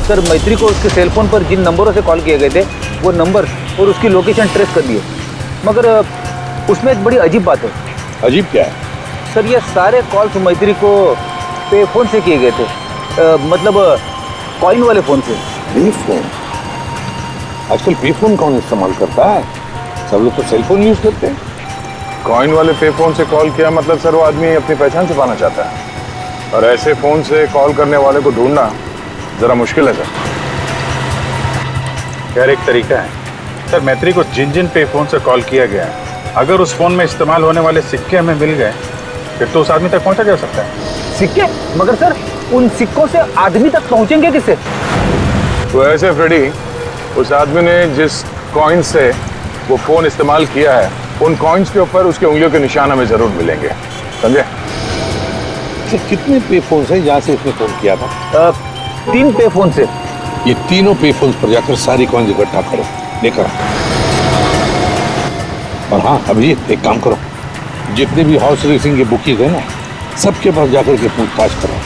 सर, मैत्री को उसके सेलफोन पर जिन नंबरों से कॉल किए गए थे वो नंबर और उसकी लोकेशन ट्रेस कर दिए, मगर उसमें एक बड़ी अजीब बात है। अजीब क्या है? सर, ये सारे कॉल्स मैत्री को पे फोन से किए गए थे, मतलब कॉइन वाले फोन से। पे फोन? आजकल पे फोन कौन इस्तेमाल करता है? सब लोग तो सेल फोन यूज करते हैं। कॉइन वाले पे फोन से कॉल किया मतलब सर वो आदमी अपनी पहचान छुपाना चाहता है, और ऐसे फोन से कॉल करने वाले को ढूंढना जरा मुश्किल है सर। खैर, एक तरीका है सर। मैत्री को जिन जिन पे फोन से कॉल किया गया है, अगर उस फोन में इस्तेमाल होने वाले सिक्के हमें मिल गए, फिर तो उस आदमी तक पहुंचा जा सकता है। सिक्के? मगर सर, उन सिक्कों से आदमी तक पहुंचेंगे किससे? तो ऐसे फ्रेडी, उस आदमी ने जिस कॉइन से वो फोन इस्तेमाल किया है, उन कॉइन्स के ऊपर उसके उंगलियों के निशान हमें जरूर मिलेंगे, समझे? कितने पे फोन से जहाँ से उसने फोन किया था? 3 पे फोन से। ये तीनों पे फोन पर जाकर सारी कॉइन इकट्ठा करो, लेकर आओ। और हाँ अभिजीत, एक काम करो, जितने भी हॉर्स रेसिंग के बुकीज है ना, सबके पास जाकर के पूछताछ करो।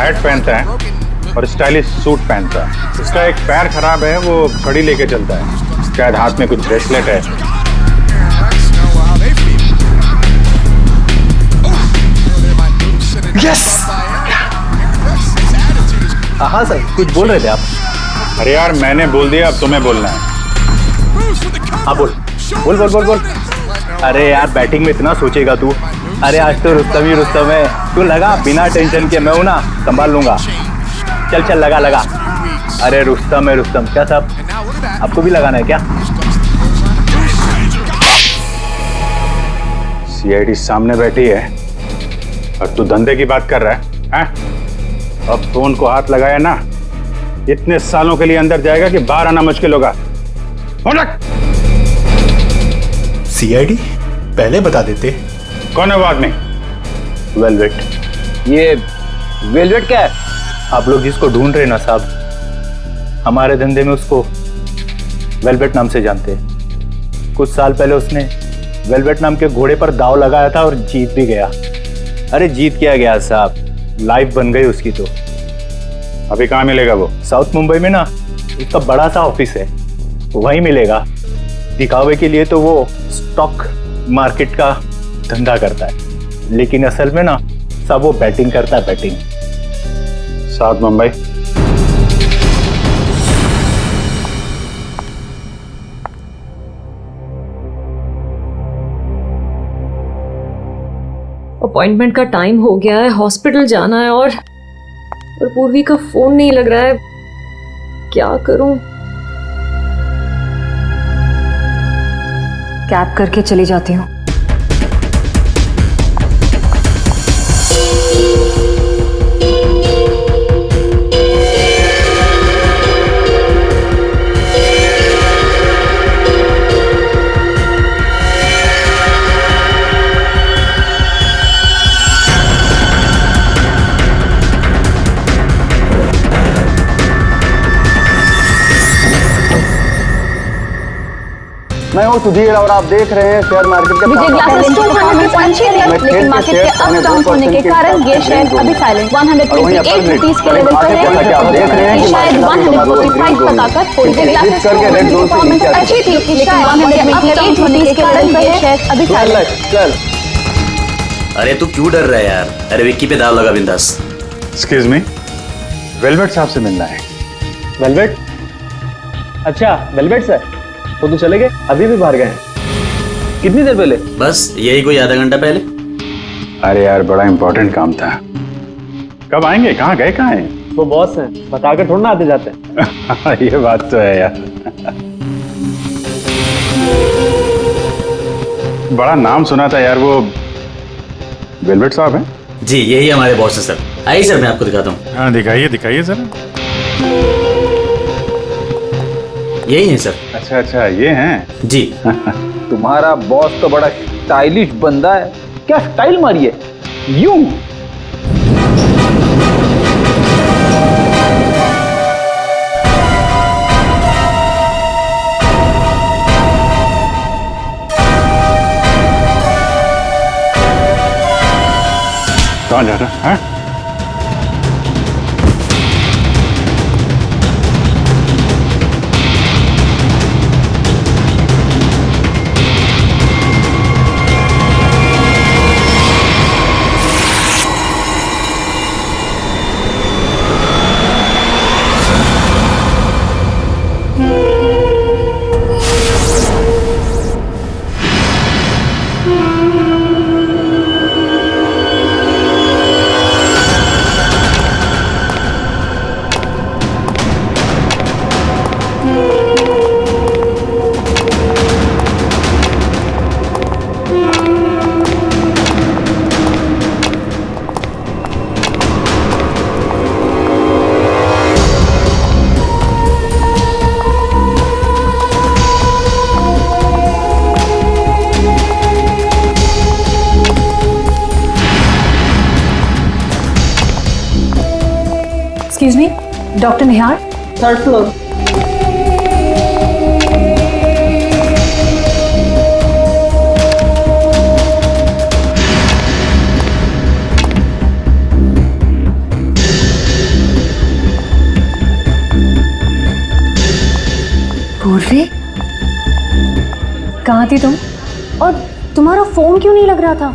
हैट पहनता है और स्टाइलिश सूट पहनता है। इसका एक पैर खराब है, वो घड़ी लेके चलता है, शायद हाथ में कुछ ब्रेसलेट है। यस। हाँ सर, कुछ बोल रहे थे आप। अरे यार मैंने बोल दिया, अब तुम्हें बोलना है। हाँ बोल बोल बोल बोल बोल। अरे यार बैटिंग में इतना सोचेगा तू। अरे आज तो रुस्तम ही रुस्तम है, तू लगा बिना टेंशन के, मैं हूं ना, संभाल लूंगा। चल चल लगा लगा। अरे रुस्तम है रुस्तम। क्या साहब, आपको भी लगाना है क्या? सीआईडी सामने बैठी है और तू धंधे की बात कर रहा है, हैं? अब फोन को हाथ लगाया ना, इतने सालों के लिए अंदर जाएगा कि बाहर आना मुश्किल होगा। सीआईडी पहले बता देते। कौन है वो आदमी? वेलवेट। ये वेलवेट क्या है? आप लोग जिसको ढूंढ रहे ना साहब, हमारे धंधे में उसको वेलवेट नाम से जानते हैं। कुछ साल पहले उसने वेलवेट नाम के घोड़े पर दांव लगाया था और जीत भी गया। अरे जीत क्या गया साहब, लाइफ बन गई उसकी। तो अभी कहाँ मिलेगा वो? साउथ मुंबई में ना उसका बड़ा सा ऑफिस है, वहीं मिलेगा। दिखावे के लिए तो वो स्टॉक मार्केट का धंधा करता है, लेकिन असल में ना सब वो बैटिंग करता है, बैटिंग। साउथ मुंबई। अपॉइंटमेंट का टाइम हो गया है, हॉस्पिटल जाना है और पूर्वी का फोन नहीं लग रहा है, क्या करूं? कैब करके चली जाती हूँ। मैं हूँ सुधीर और आप देख रहे हैं शेयर मार्केट का विजय ग्लासेस 200 लेकिन मार्केट के अप डाउन होने के कारण ये शेयर अभी साइलेंट 128 रुपीस के लेवल पर है। शायद 145 तक आकर विजय ग्लासेस की परफॉर्मेंस अच्छी थी, लेकिन 128 रुपीस के लेवल पर ये शेयर अभी साइलेंट। चल। अरे तू क्यों डर रहा है यार? अरे विक्की पे दाव लगा बिंदास। एक्सक्यूज मी, वेलवेट साहब से मिलना है। वेलवेट? अच्छा वेलवेट सर, तो चले गए? अभी भी बाहर गए हैं? कितनी देर पहले? बस यही कोई आधा घंटा पहले। अरे यार बड़ा इंपॉर्टेंट काम था। कब आएंगे? कहाँ गए? कहाँ हैं? वो बॉस हैं, बताकर थोड़ा ना आते जाते हैं। ये बात तो है यार। बड़ा नाम सुना था यार, वो वेलवेट साहब हैं? जी यही हमारे बॉस है सर। आइए सर मैं आपको दिखाता हूँ। हाँ दिखाइए दिखाइए सर। यही है सर। अच्छा अच्छा ये हैं? जी। तुम्हारा बॉस तो बड़ा स्टाइलिश बंदा है, क्या स्टाइल मारी है यूं। कहाँ जा रहा है? एक्सक्यूज मी, डॉक्टर निहार, थर्ड फ्लोर। कहाँ थी तुम? और तुम्हारा फोन क्यों नहीं लग रहा था?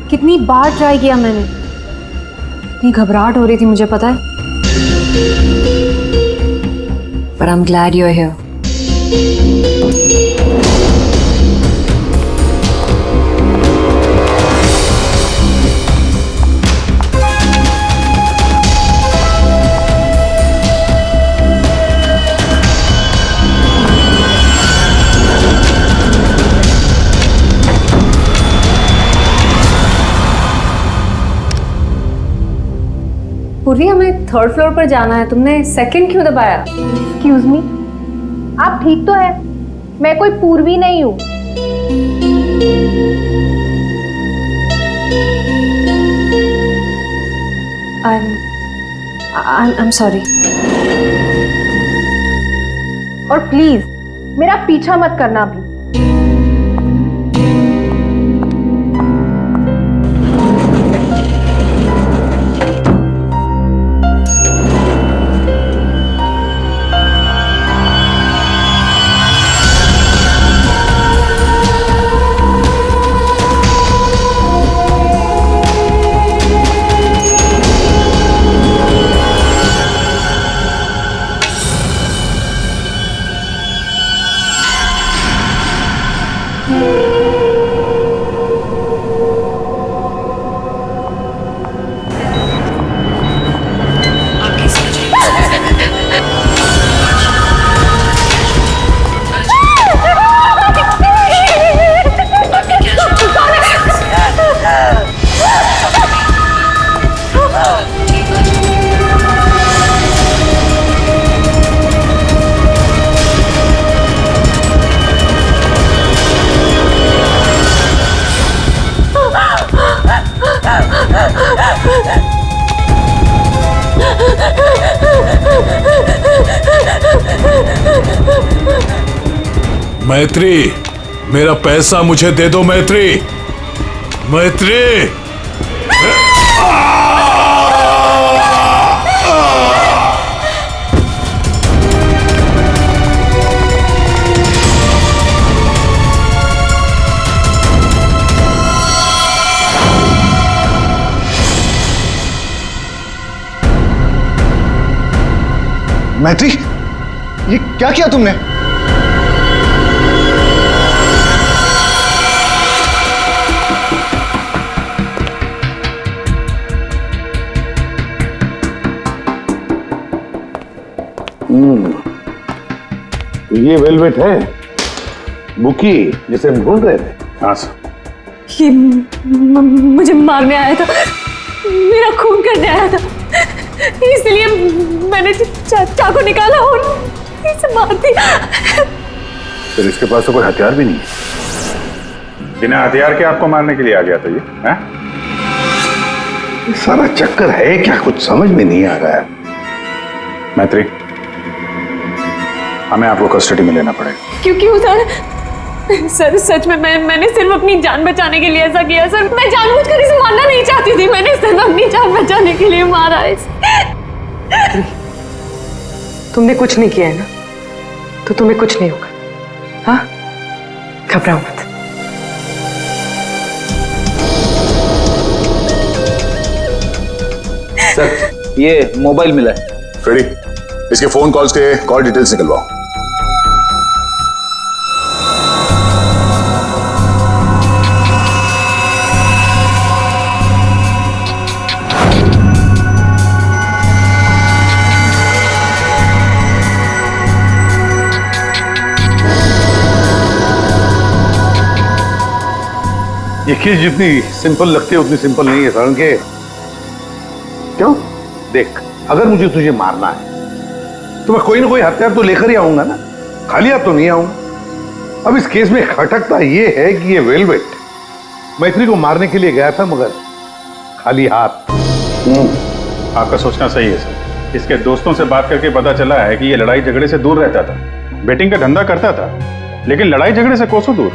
कितनी बार ट्राई किया मैंने। इतनी घबराहट हो रही थी मुझे, पता है। But I'm glad you're here. पूर्वी, हमें थर्ड फ्लोर पर जाना है। तुमने सेकंड क्यों दबाया? एक्सक्यूज मी, आप ठीक तो है? मैं कोई पूर्वी नहीं हूँ। I'm sorry. और प्लीज मेरा पीछा मत करना भी। मैत्री, मेरा पैसा मुझे दे दो मैत्री। मैत्री, मैत्री, ये क्या किया तुमने? ये वेलवेट है बुकी जिसे हम ढूंढ रहे थे? हाँ सर। ये मुझे मारने आया था, मेरा खून करने आया था, इसलिए मैंने चाकू निकाला और इसे मार दिया। फिर इसके पास तो कोई हथियार भी नहीं है। बिना हथियार के आपको मारने के लिए आ गया था ये, हैं? सारा चक्कर है क्या, कुछ समझ में नहीं आ रहा है। मैत्री, हमें आपको कस्टडी में लेना पड़ेगा। क्यों सर? सर सच में मैंने सिर्फ अपनी जान बचाने के लिए ऐसा किया सर। मैं जानबूझकर इसे मारना नहीं चाहती थी, मैंने सिर्फ अपनी जान बचाने के लिए मारा है इसे। तुमने कुछ नहीं किया है ना, तो तुम्हें कुछ नहीं होगा। हाँ, घबराओ मत। सर, ये मोबाइल मिला है। फ्रेडी, इसके फोन कॉल्स के कॉल डिटेल्स निकलवाओ। ये केस जितनी सिंपल लगती है उतनी सिंपल नहीं है सारण के। क्यों? देख, अगर मुझे तुझे मारना है तो मैं कोई ना कोई हथियार तो लेकर ही आऊंगा ना, खाली हाथ तो नहीं आऊंगा। अब इस केस में खटकता ये है कि ये वेलवेट मैत्री को मारने के लिए गया था मगर खाली हाथ। आपका सोचना सही है सर। इसके दोस्तों से बात करके पता चला है कि ये लड़ाई झगड़े से दूर रहता था, बेटिंग का धंधा करता था, लेकिन लड़ाई झगड़े से कोसों दूर।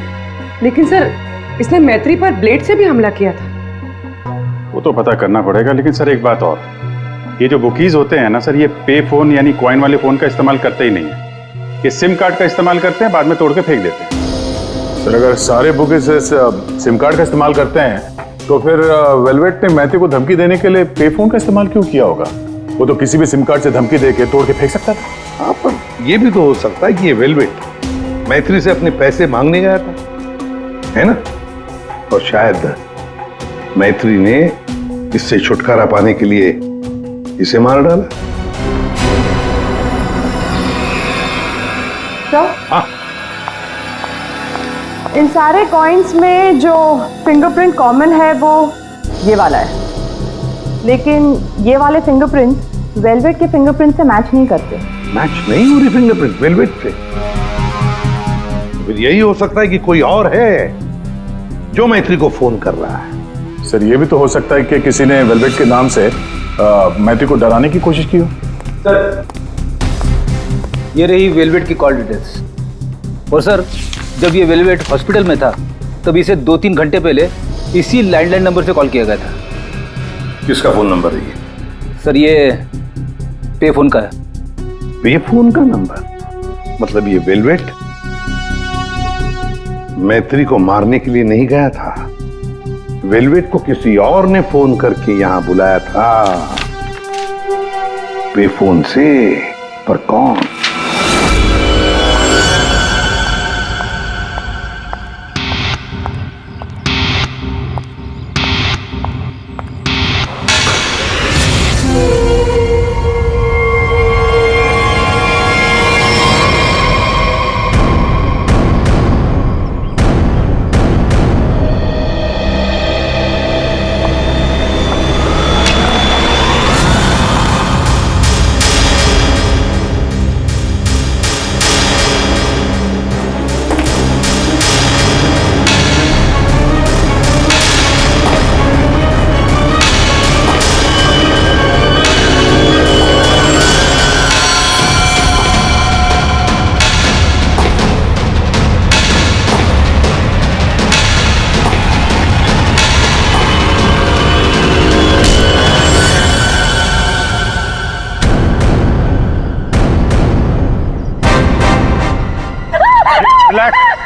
लेकिन सर, इसने मैत्री पर ब्लेड से भी हमला किया था। वो तो पता करना पड़ेगा, लेकिन सर एक बात और, ये जो बुकीज होते हैं ना सर, ये पे फोन यानी कॉइन वाले फोन का इस्तेमाल करते ही नहीं है। ये सिम कार्ड का इस्तेमाल करते हैं, बाद में तोड़ के फेंक देते हैं। सर अगर सारे बुकीज इस सिम कार्ड का इस्तेमाल करते हैं तो फिर वेलवेट ने मैथ्यू को धमकी देने के लिए पे फोन का इस्तेमाल क्यों किया होगा? वो तो किसी भी सिम कार्ड से धमकी देके तोड़ के फेंक सकता था। हाँ, पर ये भी तो हो सकता है कि ये वेलवेट मैत्री से अपने पैसे मांगने गया था, है ना? और शायद मैत्री ने इससे छुटकारा पाने के लिए इसे मार डाला। तो हाँ, इन सारे कॉइन्स में जो फिंगरप्रिंट कॉमन है वो ये वाला है, लेकिन ये वाले फिंगरप्रिंट वेलवेट के फिंगरप्रिंट से मैच नहीं करते। मैच नहीं हो रही फिंगरप्रिंट वेलवेट से? फिर यही हो सकता है कि कोई और है जो मैत्री को फोन कर रहा है। सर ये भी तो हो सकता है कि किसी ने वेलवेट के नाम से मैथ्यू को डराने की कोशिश की हो। सर ये रही वेलवेट की कॉल डिटेल्स। और सर जब ये वेलवेट हॉस्पिटल में था तब इसे 2-3 घंटे पहले इसी लैंडलाइन नंबर से कॉल किया गया था। किसका फोन नंबर है ये? सर ये पे फोन का है। पे फोन का नंबर? मतलब ये वेलवेट मैत्री को मारने के लिए नहीं गया था, वेलवेट को किसी और ने फोन करके यहां बुलाया था पे फोन से। पर कौन?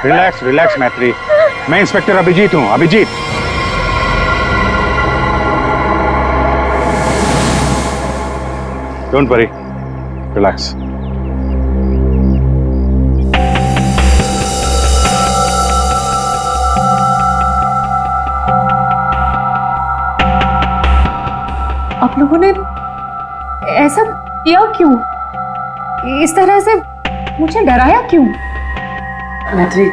रिलैक्स रिलैक्स मैत्री, मैं इंस्पेक्टर अभिजीत हूं। Abhijeet, don't worry, relax. आप लोगों ने ऐसा किया क्यों? इस तरह से मुझे डराया क्यों? मैत्री,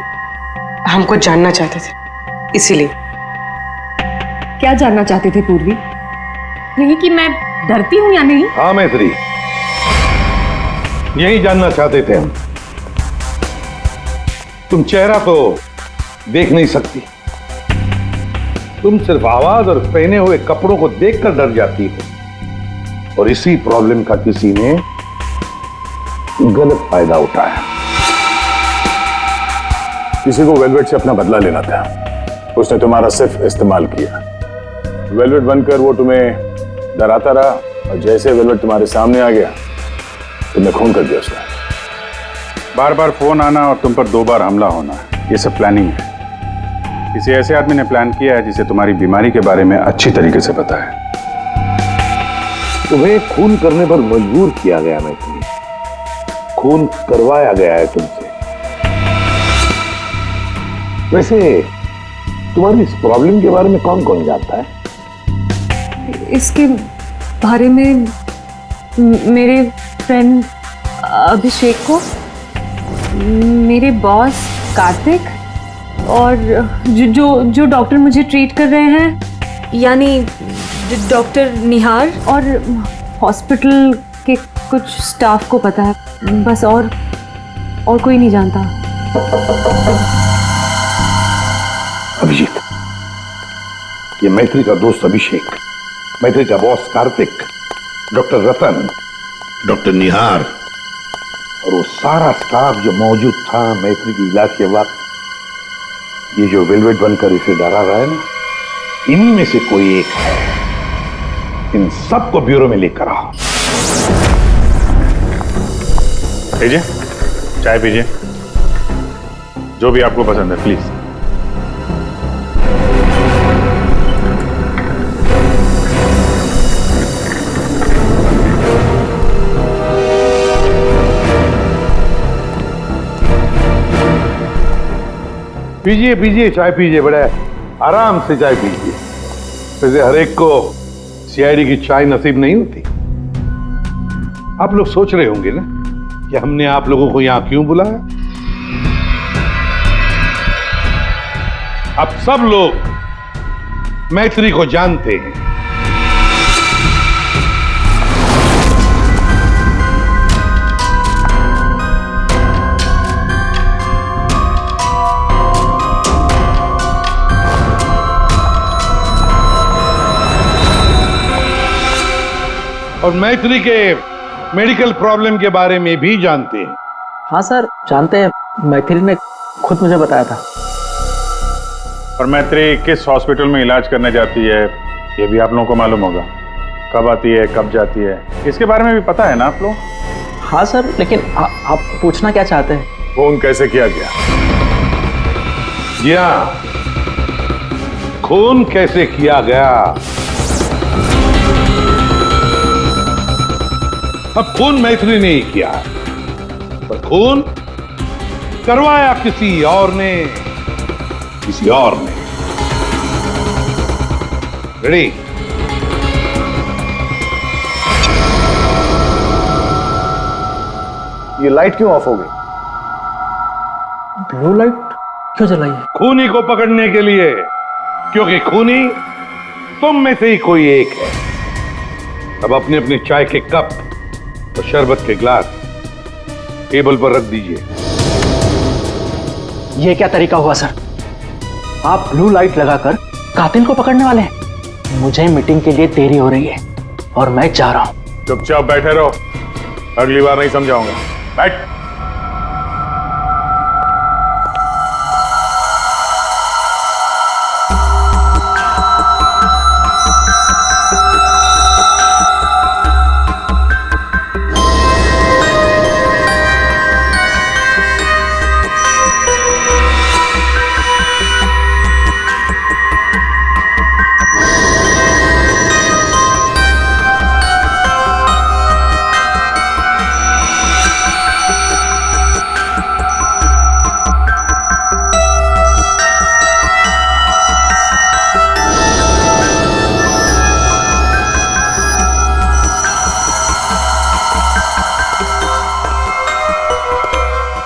हम कुछ जानना चाहते थे, इसीलिए। क्या जानना चाहते थे पूर्वी? यही कि मैं डरती हूं या नहीं? हाँ मैत्री, यही जानना चाहते थे हम। तुम चेहरा तो देख नहीं सकती, तुम सिर्फ आवाज और पहने हुए कपड़ों को देखकर डर जाती हो, और इसी प्रॉब्लम का किसी ने गलत फायदा उठाया। किसी को वेलवेट से अपना बदला लेना था, उसने तुम्हारा सिर्फ इस्तेमाल किया। वेलवेट बनकर वो तुम्हें डराता रहा, और जैसे वेलवेट तुम्हारे सामने आ गया तुमने खून कर दिया उसका। बार बार फोन आना और तुम पर 2 बार हमला होना, ये सब प्लानिंग है। किसी ऐसे आदमी ने प्लान किया है जिसे तुम्हारी बीमारी के बारे में अच्छी तरीके से पता है। तुम्हें खून करने पर मजबूर किया गया मैत्री, खून करवाया गया है तुमसे। वैसे तुम्हारी इस प्रॉब्लम के बारे में कौन कौन जानता है? इसके बारे में मेरे फ्रेंड अभिषेक को, मेरे बॉस कार्तिक, और जो डॉक्टर मुझे ट्रीट कर रहे हैं यानी डॉक्टर निहार, और हॉस्पिटल के कुछ स्टाफ को पता है बस, और कोई नहीं जानता। अभिजीत, ये मैत्री का दोस्त अभिषेक, मैत्री का बॉस कार्तिक, डॉक्टर रतन, डॉक्टर निहार, और वो सारा स्टाफ जो मौजूद था मैत्री की इलाज के वक्त, ये जो वेलवेट बनकर इसे डरा रहा है ना, इन्हीं में से कोई एक है। इन सबको ब्यूरो में लेकर आओ। लीजिए, चाय पीजिए, जो भी आपको पसंद है प्लीज। पीजिए पीजिए, चाय पीजिए, बड़ा आराम से चाय पीजिए। वैसे हर एक को सीआईडी की चाय नसीब नहीं होती। आप लोग सोच रहे होंगे ना कि हमने आप लोगों को यहां क्यों बुलाया। आप सब लोग मैत्री को जानते हैं। और मैत्री के मेडिकल प्रॉब्लम के बारे में भी जानते हैं। हाँ सर, जानते हैं, मैथिली ने खुद मुझे बताया था। और मैत्री किस हॉस्पिटल में इलाज करने जाती है ये भी आप लोगों को मालूम होगा। कब आती है, कब जाती है, इसके बारे में भी पता है ना आप लोग? हाँ सर, लेकिन आप पूछना क्या चाहते हैं? फोन कैसे किया गया? जी हाँ, खून कैसे किया गया। अब खून मैत्री ने ही किया, पर खून करवाया किसी और ने, किसी और ने। रेडी? ये लाइट क्यों ऑफ हो गई? ब्लू लाइट क्यों जलाई है? खूनी को पकड़ने के लिए, क्योंकि खूनी तुम में से ही कोई एक है। अब अपने अपने चाय के कप और शरबत के ग्लास टेबल पर रख दीजिए। ये क्या तरीका हुआ सर? आप ब्लू लाइट लगाकर कातिल को पकड़ने वाले हैं? मुझे मीटिंग के लिए देरी हो रही है और मैं जा रहा हूं। चुपचाप बैठे रहो, अगली बार नहीं समझाऊंगा। बैठ।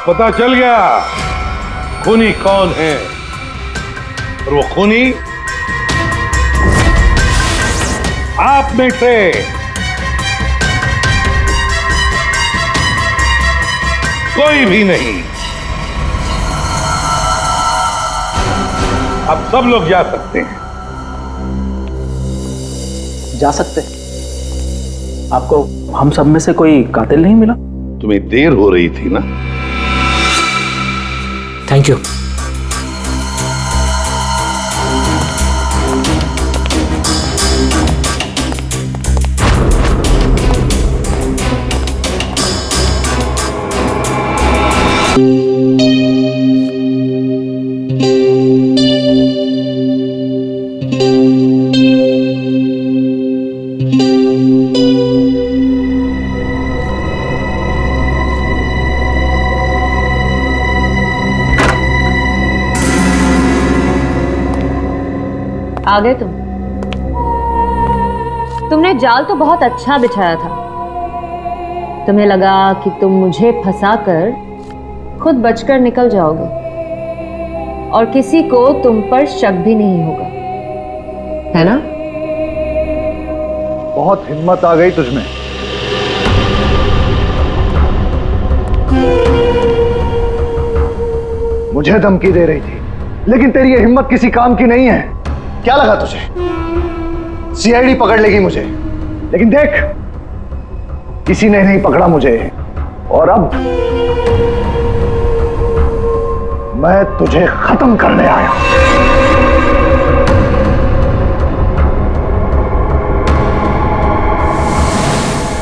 पता चल गया खूनी कौन है, और वो खूनी आप में से कोई भी नहीं। अब सब लोग जा सकते हैं। जा सकते? आपको हम सब में से कोई कातिल नहीं मिला? तुम्हें देर हो रही थी ना। Thank you. आ गए तुमने जाल तो बहुत अच्छा बिछाया था। तुम्हें लगा कि तुम मुझे फंसाकर खुद बचकर निकल जाओगे और किसी को तुम पर शक भी नहीं होगा, है ना? बहुत हिम्मत आ गई तुझमें। मुझे धमकी दे रही थी, लेकिन तेरी ये हिम्मत किसी काम की नहीं है। क्या लगा तुझे सीआईडी पकड़ लेगी मुझे? लेकिन देख, किसी ने नहीं पकड़ा मुझे, और अब मैं तुझे खत्म करने आया।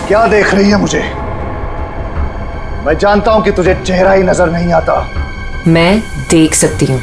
क्या देख रही है मुझे? मैं जानता हूं कि तुझे चेहरा ही नजर नहीं आता। मैं देख सकती हूँ।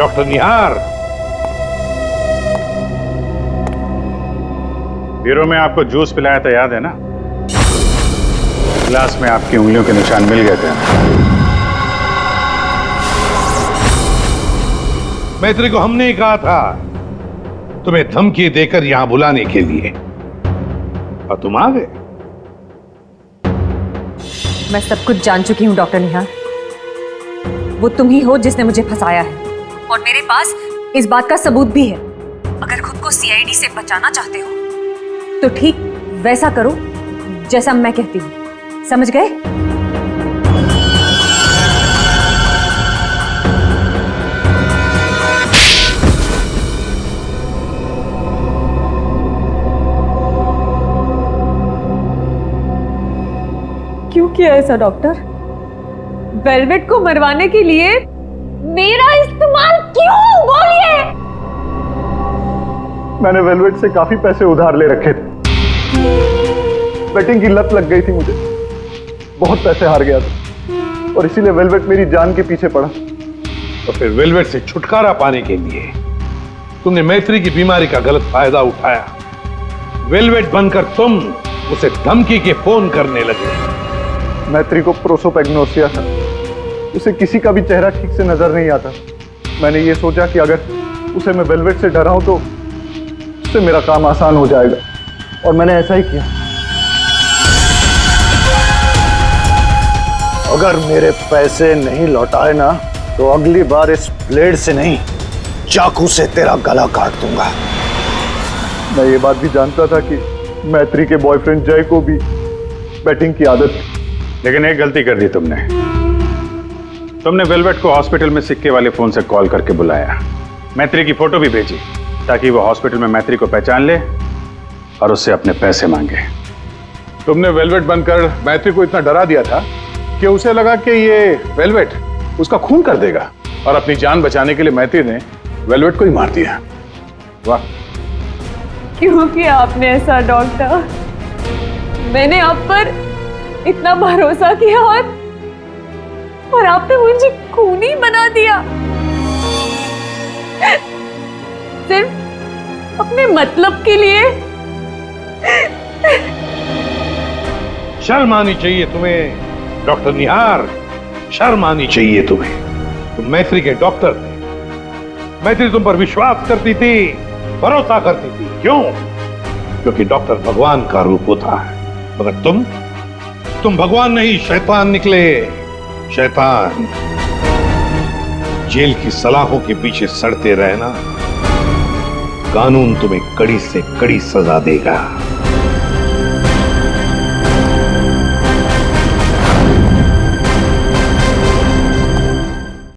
डॉक्टर निहार। ब्यूरो में आपको जूस पिलाया था, याद है ना? गिलास में आपकी उंगलियों के निशान मिल गए थे। मैत्री को हमने ही कहा था तुम्हें धमकी देकर यहां बुलाने के लिए, और तुम आ गए। मैं सब कुछ जान चुकी हूँ डॉक्टर निहार। वो तुम ही हो जिसने मुझे फंसाया है, और मेरे पास इस बात का सबूत भी है। अगर खुद को सीआईडी से बचाना चाहते हो तो ठीक वैसा करो जैसा मैं कहती हूँ, समझ गए? क्यों किया ऐसा डॉक्टर? वेलवेट को मरवाने के लिए मेरा इस्तेमाल क्यों? बोलिए। मैंने वेलवेट से काफी पैसे उधार ले रखे थे। बेटिंग की लत लग गई थी मुझे, बहुत पैसे हार गया था, और इसीलिए वेलवेट मेरी जान के पीछे पड़ा। तो फिर वेलवेट से छुटकारा पाने के लिए तुमने मैत्री की बीमारी का गलत फायदा उठाया। वेलवेट बनकर तुम उसे धमकी के फोन करने लगे। मैत्री को प्रोसोपेग्नोसिया था, उसे किसी का भी चेहरा ठीक से नजर नहीं आता। मैंने ये सोचा कि अगर उसे मैं वेलवेट से डराऊं तो उससे मेरा काम आसान हो जाएगा, और मैंने ऐसा ही किया। अगर मेरे पैसे नहीं लौटाए ना तो अगली बार इस ब्लेड से नहीं, चाकू से तेरा गला काट दूंगा। मैं ये बात भी जानता था कि मैत्री के बॉयफ्रेंड जय को भी बैटिंग की आदत थी, लेकिन एक गलती कर दी तुमने वेलवेट को हॉस्पिटल में सिक्के वाले फोन से कॉल करके बुलाया, मैत्री की फोटो भी भेजी ताकि वो हॉस्पिटल में मैत्री को पहचान ले और उससे अपने पैसे मांगे। तुमने वेलवेट बनकर मैत्री को इतना डरा दिया था कि उसे लगा कि ये वेलवेट उसका खून कर देगा, और अपनी जान बचाने के लिए मैत्री ने वेलवेट को ही मार दिया। वाह! क्यों किया आपने ऐसा डॉक्टर? मैंने आप पर इतना भरोसा किया और आपने मुझे खूनी बना दिया, सिर्फ अपने मतलब के लिए। शर्म आनी चाहिए तुम्हें डॉक्टर निहार, शर्म आनी चाहिए तुम्हें। तुम मैत्री के डॉक्टर थे, मैत्री तुम पर विश्वास करती थी, भरोसा करती थी। क्यों? क्योंकि डॉक्टर भगवान का रूप होता है, मगर तुम भगवान नहीं, शैतान निकले। शैतान। जेल की सलाखों के पीछे सड़ते रहना, कानून तुम्हें कड़ी से कड़ी सजा देगा।